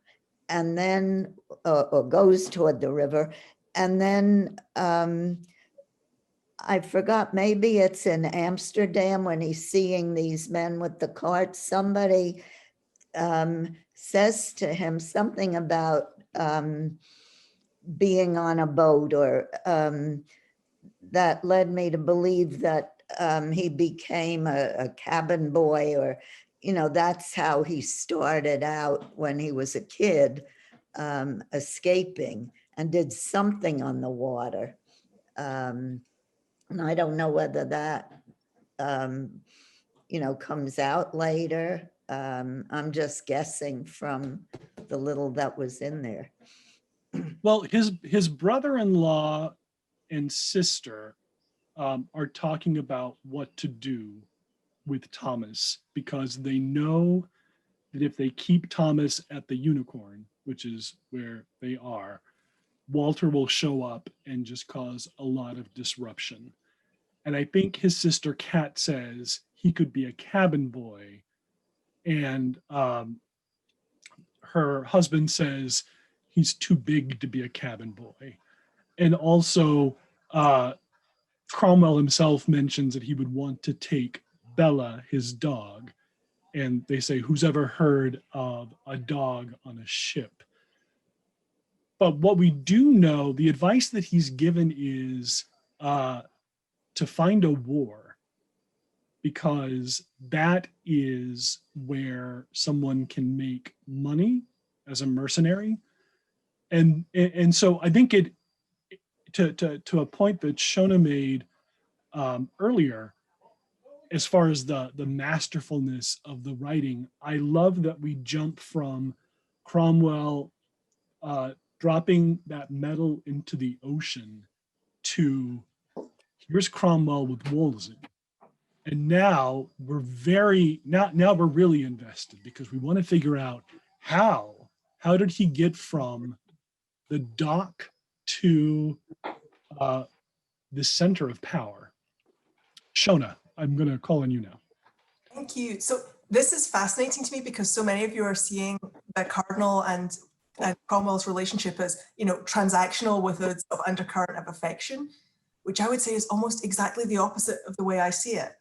and then, or goes toward the river. And then I forgot, maybe it's in Amsterdam when he's seeing these men with the carts. Somebody says to him something about being on a boat, or that led me to believe that he became a cabin boy, or, that's how he started out when he was a kid, escaping, and did something on the water. And I don't know whether that, comes out later. I'm just guessing from the little that was in there. Well, his brother-in-law and sister are talking about what to do with Thomas, because they know that if they keep Thomas at the Unicorn, which is where they are, Walter will show up and just cause a lot of disruption. And I think his sister Kat says he could be a cabin boy, and her husband says he's too big to be a cabin boy. And also Cromwell himself mentions that he would want to take Bella, his dog, and they say, who's ever heard of a dog on a ship? But what we do know, the advice that he's given is to find a war, because that is where someone can make money as a mercenary. And so I think it, to a point that Shona made earlier, as far as the masterfulness of the writing, I love that we jump from Cromwell dropping that medal into the ocean to here's Cromwell with Wolsey. And now we're now we're really invested, because we want to figure out how did he get from the dock to the center of power. Shona, I'm going to call on you now. Thank you. So this is fascinating to me because so many of you are seeing the Cardinal and Cromwell's relationship as, transactional with a sort of undercurrent of affection, which I would say is almost exactly the opposite of the way I see it.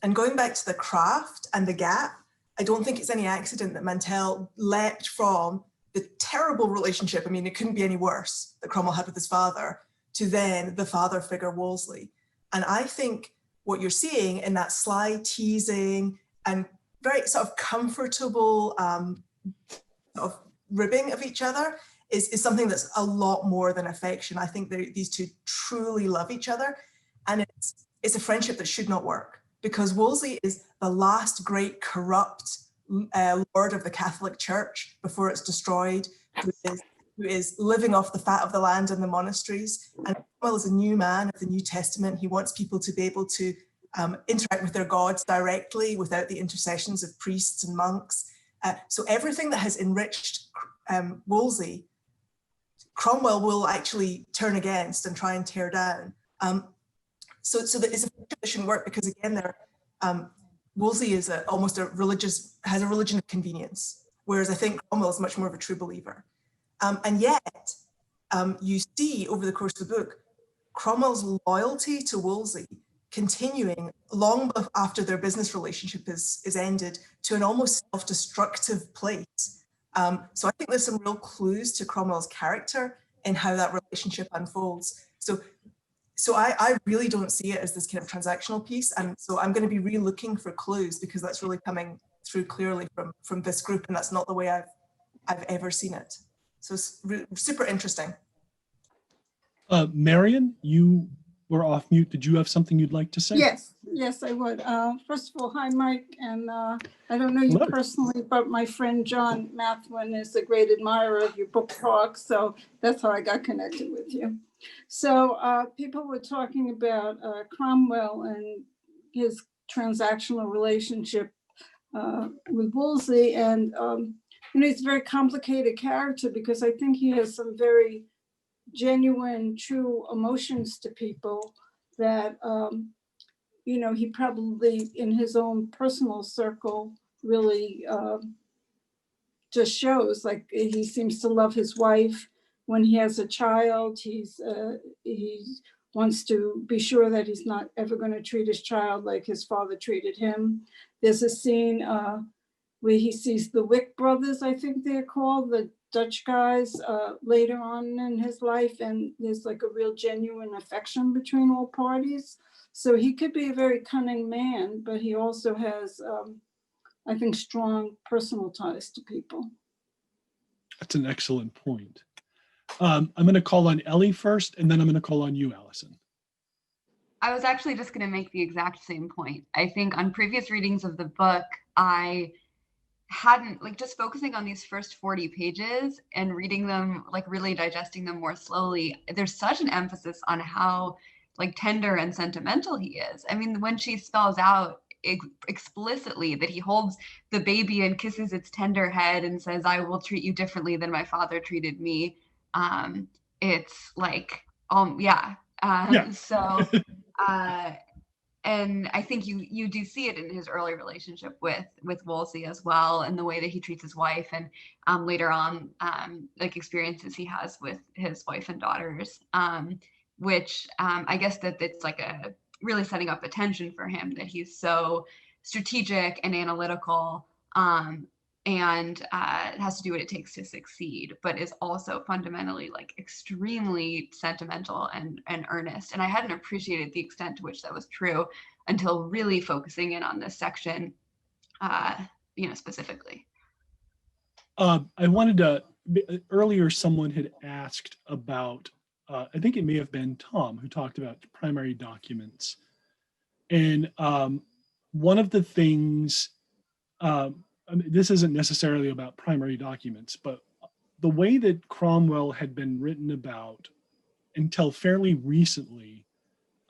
And going back to the craft and the gap, I don't think it's any accident that Mantell leapt from the terrible relationship, I mean, it couldn't be any worse, that Cromwell had with his father, to then the father figure Wolsey. And I think what you're seeing in that sly teasing and very sort of comfortable sort of ribbing of each other is something that's a lot more than affection. I think these two truly love each other, and it's a friendship that should not work, because Wolsey is the last great corrupt lord of the Catholic Church before it's destroyed, who is living off the fat of the land in the monasteries. And Cromwell is a new man of the New Testament. He wants people to be able to interact with their gods directly without the intercessions of priests and monks. So everything that has enriched Wolsey, Cromwell will actually turn against and try and tear down. So that it's a fiction that shouldn't work, because again, Wolsey is almost has a religion of convenience, whereas I think Cromwell is much more of a true believer. And yet, you see over the course of the book, Cromwell's loyalty to Wolsey continuing long after their business relationship is ended to an almost self-destructive place. So I think there's some real clues to Cromwell's character in how that relationship unfolds. So I really don't see it as this kind of transactional piece. And so I'm going to be re-looking for clues, because that's really coming through clearly from this group. And that's not the way I've ever seen it. So it's super interesting. Marion, you were off mute. Did you have something you'd like to say? Yes, I would. First of all, hi, Mike. And I don't know you personally, but my friend John Mathwin is a great admirer of your book talk. So that's how I got connected with you. So people were talking about Cromwell and his transactional relationship with Wolsey. And he's a very complicated character, because I think he has some very genuine, true emotions to people that, he probably in his own personal circle really just shows. Like, he seems to love his wife. When he has a child, he wants to be sure that he's not ever going to treat his child like his father treated him. There's a scene where he sees the Wick brothers, I think they're called, the Dutch guys, later on in his life, and there's like a real genuine affection between all parties. So he could be a very cunning man, but he also has, I think, strong personal ties to people. That's an excellent point. I'm going to call on Ellie first, and then I'm going to call on you, Allison. I was actually just going to make the exact same point. I think on previous readings of the book, I hadn't, just focusing on these first 40 pages and reading them, really digesting them more slowly. There's such an emphasis on how tender and sentimental he is. I mean, when she spells out explicitly that he holds the baby and kisses its tender head and says, "I will treat you differently than my father treated me." It's so and I think you do see it in his early relationship with Wolsey as well, and the way that he treats his wife, and later on experiences he has with his wife and daughters, which I guess that it's a really setting up attention for him, that he's so strategic and analytical, and has to do what it takes to succeed, but is also fundamentally extremely sentimental and earnest. And I hadn't appreciated the extent to which that was true until really focusing in on this section, specifically. I wanted to, earlier someone had asked about, I think it may have been Tom who talked about primary documents. And one of the things, this isn't necessarily about primary documents, but the way that Cromwell had been written about until fairly recently,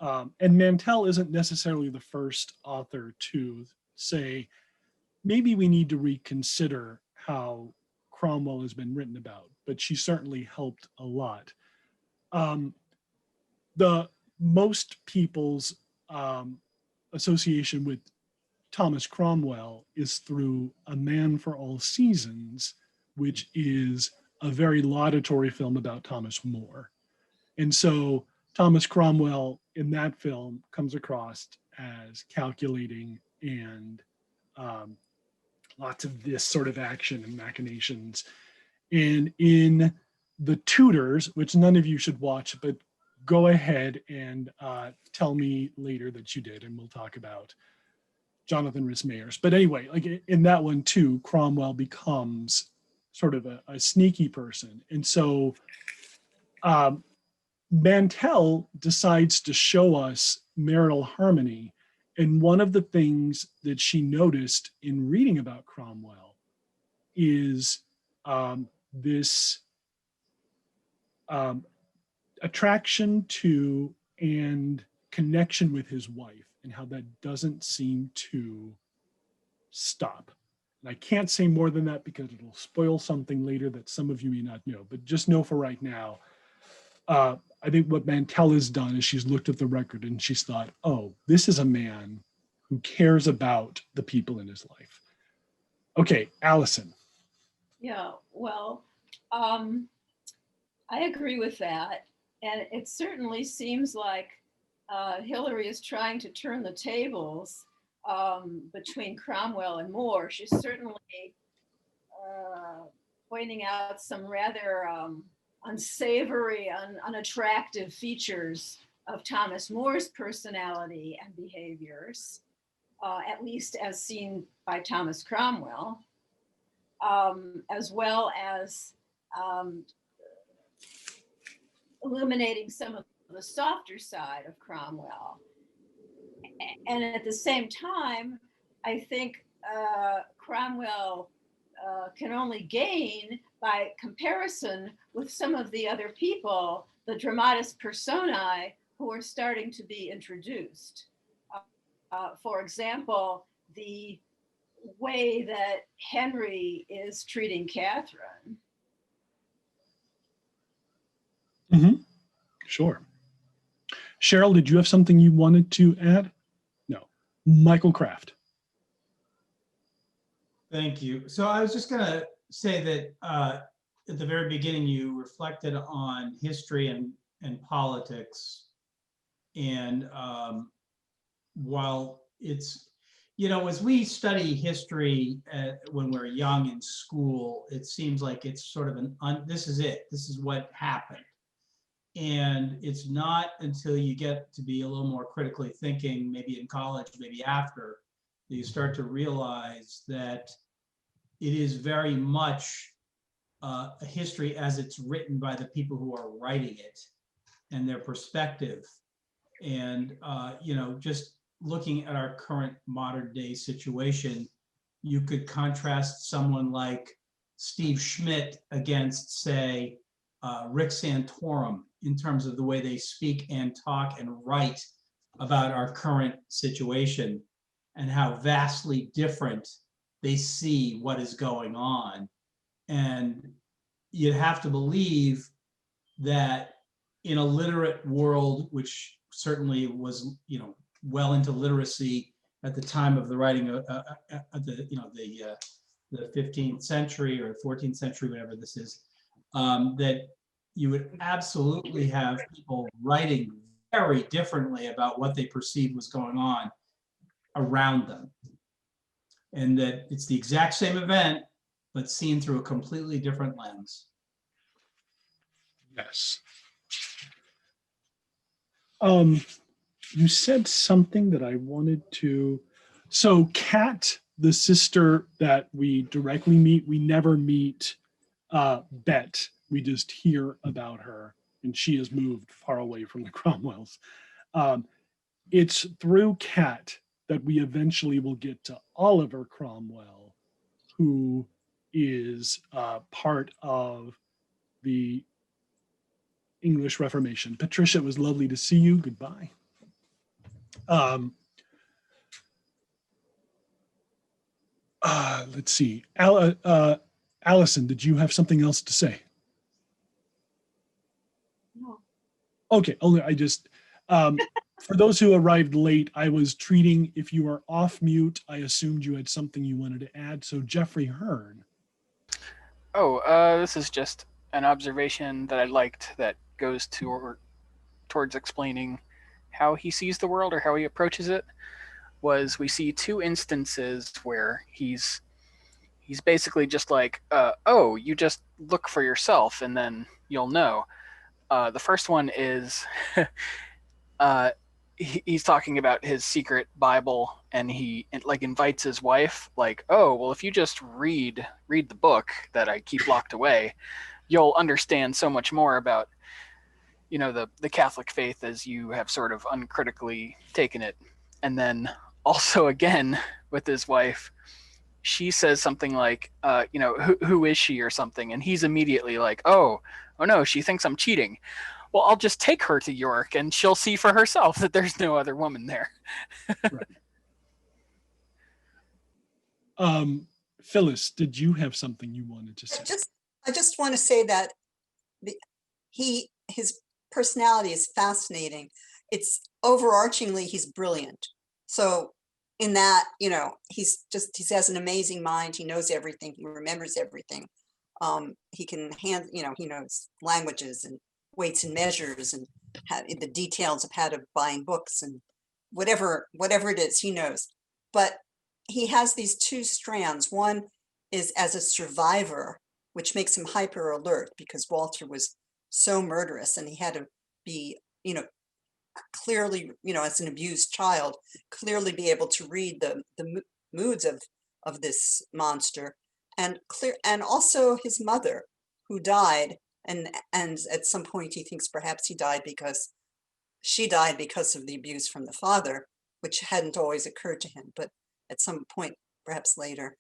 and Mantell isn't necessarily the first author to say, maybe we need to reconsider how Cromwell has been written about, but she certainly helped a lot. The most people's association with Thomas Cromwell is through A Man for All Seasons, which is a very laudatory film about Thomas More. And so Thomas Cromwell in that film comes across as calculating and lots of this sort of action and machinations. And in The Tudors, which none of you should watch, but go ahead and tell me later that you did, and we'll talk about Jonathan Rhys-Meyers. But anyway, in that one too, Cromwell becomes sort of a sneaky person. And so Mantell decides to show us marital harmony And one of the things that she noticed in reading about Cromwell is this attraction to and connection with his wife, and how that doesn't seem to stop. And I can't say more than that because it'll spoil something later that some of you may not know, but just know for right now, I think what Mantell has done is she's looked at the record and she's thought, oh, this is a man who cares about the people in his life. Okay, Allison. Yeah, well, I agree with that. And it certainly seems like Hillary is trying to turn the tables between Cromwell and More. She's certainly pointing out some rather unsavory, unattractive features of Thomas More's personality and behaviors, at least as seen by Thomas Cromwell, as well as illuminating some of the softer side of Cromwell. And at the same time, I think Cromwell can only gain by comparison with some of the other people, the dramatis personae who are starting to be introduced. For example, the way that Henry is treating Catherine. Mm-hmm. Sure. Cheryl, did you have something you wanted to add? No. Michael Kraft. Thank you. So I was just going to say that at the very beginning, you reflected on history and politics. And while it's, you know, as we study history when we're young in school, it seems like it's sort of this is it. This is what happened. And it's not until you get to be a little more critically thinking, maybe in college, maybe after, that you start to realize that it is very much a history as it's written by the people who are writing it and their perspective. And, you know, just looking at our current modern day situation, you could contrast someone like Steve Schmidt against, say, Rick Santorum in terms of the way they speak and talk and write about our current situation and how vastly different they see what is going on. And you'd have to believe that in a literate world, which certainly was, you know, well into literacy at the time of the writing of the 15th century or 14th century, whatever this is, that you would absolutely have people writing very differently about what they perceived was going on around them. And that it's the exact same event, but seen through a completely different lens. Yes. You said something that I wanted to. So Kat, the sister that we directly meet, we never meet Bet. We just hear about her, and she has moved far away from the Cromwells. It's through Kat that we eventually will get to Oliver Cromwell, who is part of the English Reformation. Patricia, it was lovely to see you. Goodbye. Let's see. Allison, did you have something else to say? No. Okay, only I just, for those who arrived late, I was treating, if you are off mute, I assumed you had something you wanted to add. So Jeffrey Hearn. Oh, this is just an observation that I liked that goes towards explaining how he sees the world or how he approaches it. Was we see two instances where he's basically just like, oh, you just look for yourself and then you'll know. The first one is he's talking about his secret Bible, and he like invites his wife, like, oh, well, if you just read the book that I keep locked away, you'll understand so much more about, you know, the Catholic faith as you have sort of uncritically taken it. And then also again with his wife, she says something like, who is she or something? And he's immediately like, oh no, she thinks I'm cheating. Well, I'll just take her to York and she'll see for herself that there's no other woman there. Right. Phyllis, did you have something you wanted to say? I just want to say that his personality is fascinating. It's overarchingly, he's brilliant. So in that, he has an amazing mind. He knows everything. He remembers everything. He can he knows languages and weights and measures and the details of how to buying books and whatever it is, he knows. But he has these two strands. One is as a survivor, which makes him hyper alert because Walter was so murderous and he had to be, clearly, as an abused child, clearly be able to read the moods of this monster, and also his mother, who died, and at some point he thinks perhaps she died because of the abuse from the father, which hadn't always occurred to him, but at some point, perhaps later,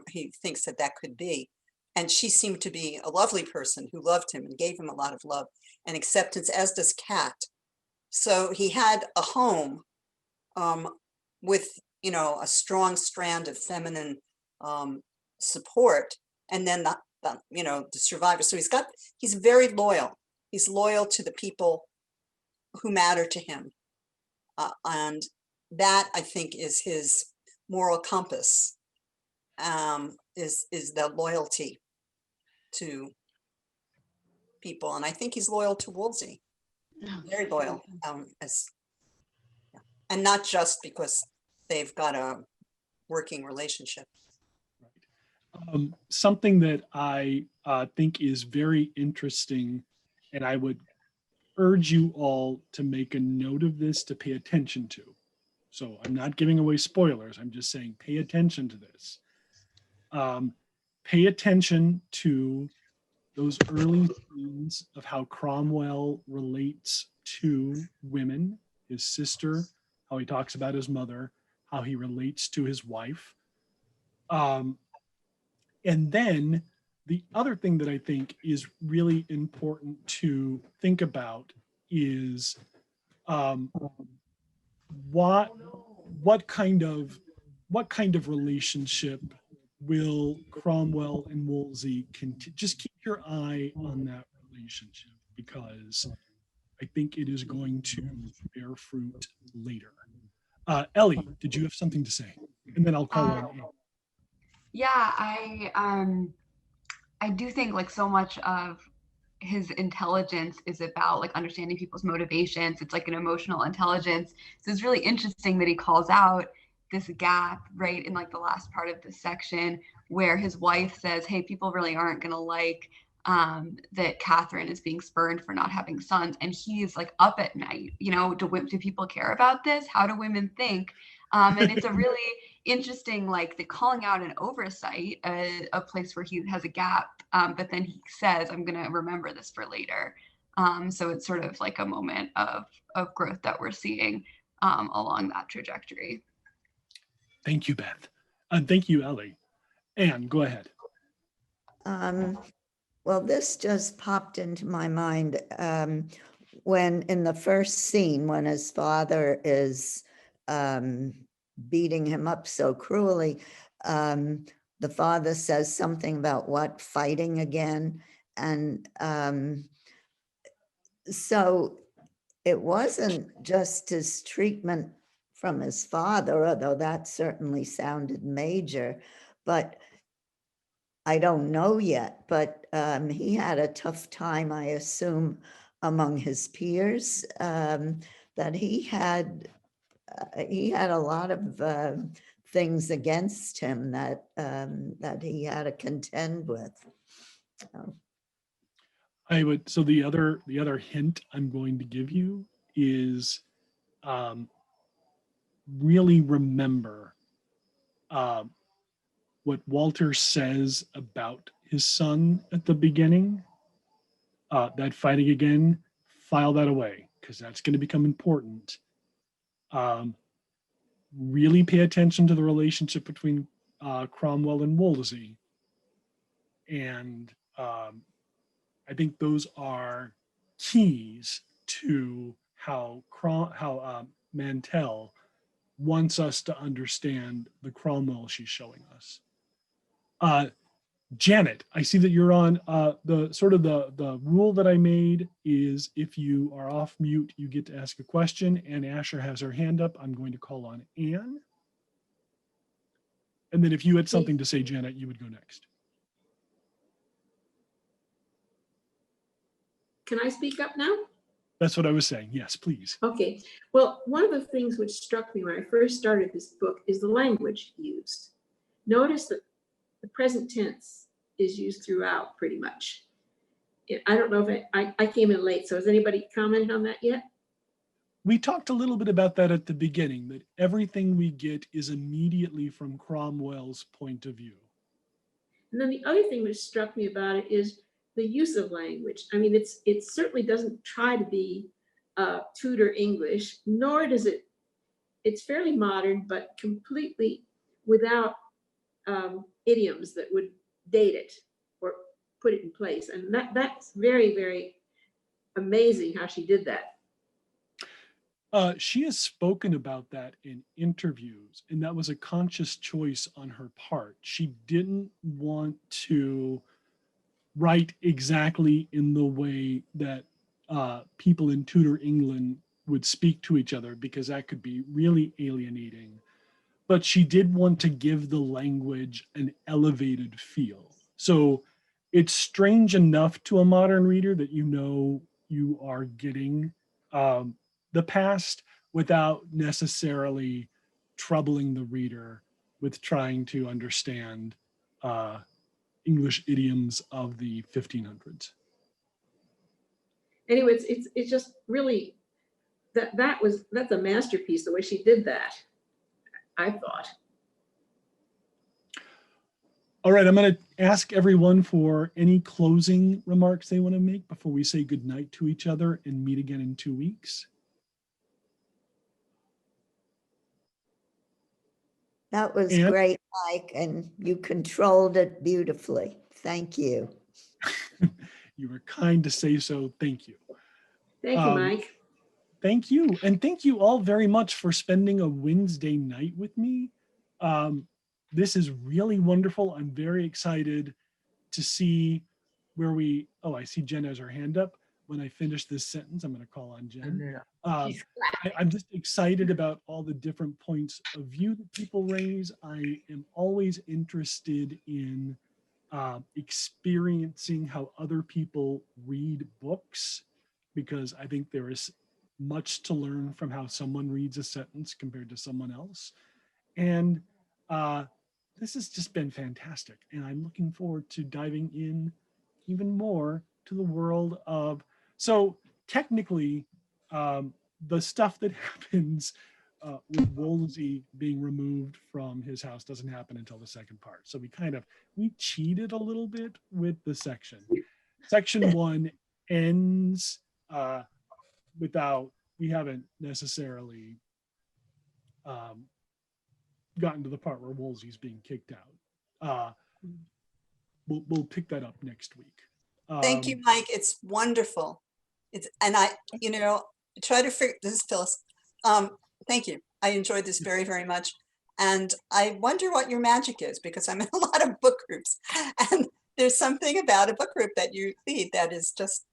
he thinks that could be. And she seemed to be a lovely person who loved him and gave him a lot of love and acceptance, as does Kat. So he had a home with, a strong strand of feminine support, and then the survivor. So he's very loyal. He's loyal to the people who matter to him. And that, I think, is his moral compass, is the loyalty to people. And I think he's loyal to Wolsey. Very loyal, and not just because they've got a working relationship. Something that I think is very interesting, and I would urge you all to make a note of this to pay attention to. So I'm not giving away spoilers. I'm just saying pay attention to this. Pay attention to those early scenes of how Cromwell relates to women, his sister, how he talks about his mother, how he relates to his wife. And then the other thing that I think is really important to think about is what kind of relationship will Cromwell and Wolsey just keep your eye on that relationship, because I think it is going to bear fruit later. Ellie, did you have something to say? And then I'll call on you. Yeah, I do think like so much of his intelligence is about like understanding people's motivations. It's like an emotional intelligence. So it's really interesting that he calls out this gap right in like the last part of this section where his wife says, hey, people really aren't going to like that Catherine is being spurned for not having sons. And he's like up at night, do people care about this? How do women think? And it's a really interesting, like the calling out an oversight, a place where he has a gap, but then he says, I'm going to remember this for later. So it's sort of like a moment of growth that we're seeing along that trajectory. Thank you, Beth. And thank you, Ellie. Anne, go ahead. Well, this just popped into my mind when in the first scene, when his father is beating him up so cruelly, the father says something about fighting again. And so it wasn't just his treatment from his father, although that certainly sounded major, but I don't know yet, but he had a tough time, I assume, among his peers, that he had a lot of things against him that he had to contend with. So the other hint I'm going to give you is really remember what Walter says about his son at the beginning, that fighting again, file that away, because that's going to become important. really pay attention to the relationship between Cromwell and Wolsey. And I think those are keys to how Mantell wants us to understand the Cromwell she's showing us. Janet, I see that you're on. The rule that I made is if you are off mute, you get to ask a question. Ann Asher has her hand up. I'm going to call on Ann. And then if you had something to say, Janet, you would go next. Can I speak up now? That's what I was saying. Yes, please. Okay. Well, one of the things which struck me when I first started this book is the language used. Notice that the present tense is used throughout pretty much. I don't know if I came in late, so has anybody commented on that yet? We talked a little bit about that at the beginning, that everything we get is immediately from Cromwell's point of view. And then the other thing which struck me about it is the use of language. I mean, it certainly doesn't try to be Tudor English, nor does it's fairly modern, but completely without idioms that would date it or put it in place. And that's very, very amazing how she did that. She has spoken about that in interviews, and that was a conscious choice on her part. She didn't want to write exactly in the way that people in Tudor England would speak to each other, because that could be really alienating. But she did want to give the language an elevated feel. So it's strange enough to a modern reader that you know you are getting the past without necessarily troubling the reader with trying to understand English idioms of the 1500s. Anyway, it's just really that's a masterpiece the way she did that, I thought. All right, I'm going to ask everyone for any closing remarks they want to make before we say goodnight to each other and meet again in 2 weeks. That was great, Mike, and you controlled it beautifully. Thank you. You were kind to say so. Thank you. Thank you, Mike. Thank you. And thank you all very much for spending a Wednesday night with me. This is really wonderful. I'm very excited to see where I see Jen has her hand up. When I finish this sentence, I'm going to call on Jen. I'm just excited about all the different points of view that people raise. I am always interested in experiencing how other people read books, because I think there is much to learn from how someone reads a sentence compared to someone else. And this has just been fantastic. And I'm looking forward to diving in even more to the world of, so technically, the stuff that happens with Wolsey being removed from his house doesn't happen until the second part. So we cheated a little bit with the section. Section 1 ends we haven't necessarily gotten to the part where Wolsey's being kicked out. We'll pick that up next week. Thank you, Mike. It's wonderful. Try to figure this is Phyllis. Thank you. I enjoyed this very, very much. And I wonder what your magic is, because I'm in a lot of book groups, and there's something about a book group that you lead that is just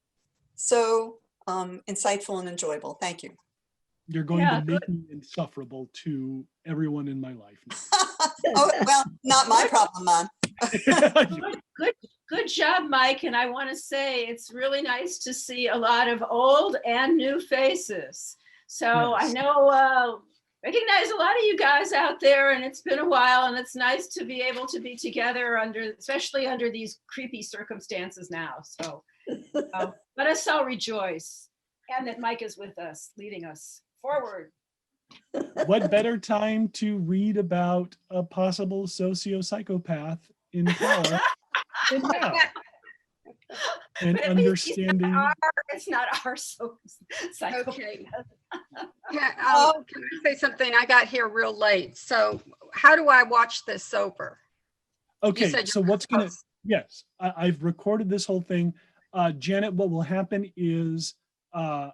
so insightful and enjoyable. Thank you. You're going to make me insufferable to everyone in my life now. Oh, well, not my problem, man. Good job, Mike. And I want to say it's really nice to see a lot of old and new faces. So yes. I know, recognize a lot of you guys out there, and it's been a while, and it's nice to be able to be together especially under these creepy circumstances now. So let us all rejoice, and that Mike is with us, leading us forward. What better time to read about a possible socio-psychopath in power than now? And understanding it's not our psychopath. Okay. can I say something? I got here real late. So how do I watch this over? Okay, said so what's gonna, yes, I've recorded this whole thing. Janet, what will happen is I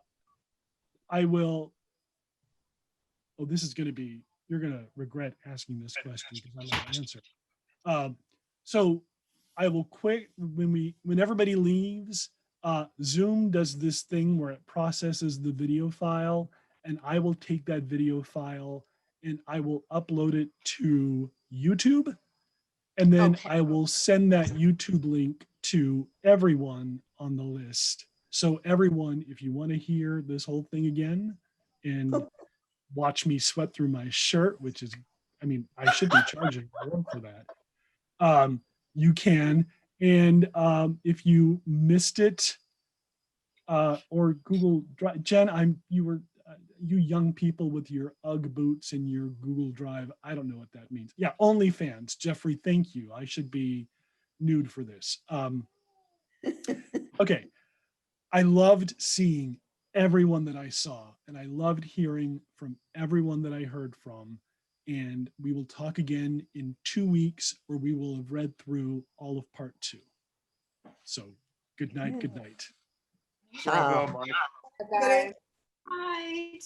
will, oh, this is gonna be, you're gonna regret asking this question because I know the answer. So I will quit when everybody leaves, Zoom does this thing where it processes the video file, and I will take that video file and I will upload it to YouTube. And then I will send that YouTube link to everyone on the list. So everyone, if you want to hear this whole thing again and watch me sweat through my shirt, which is, I mean, I should be charging more for that. You can. And if you missed it, or Google Drive, Jen, you young people with your UGG boots and your Google Drive, I don't know what that means. Yeah, OnlyFans, Jeffrey, thank you. I should be nude for this. Okay, I loved seeing everyone that I saw, and I loved hearing from everyone that I heard from. And we will talk again in 2 weeks, where we will have read through all of part 2. So good night, good night. Farewell, Mike. Bye. Bye.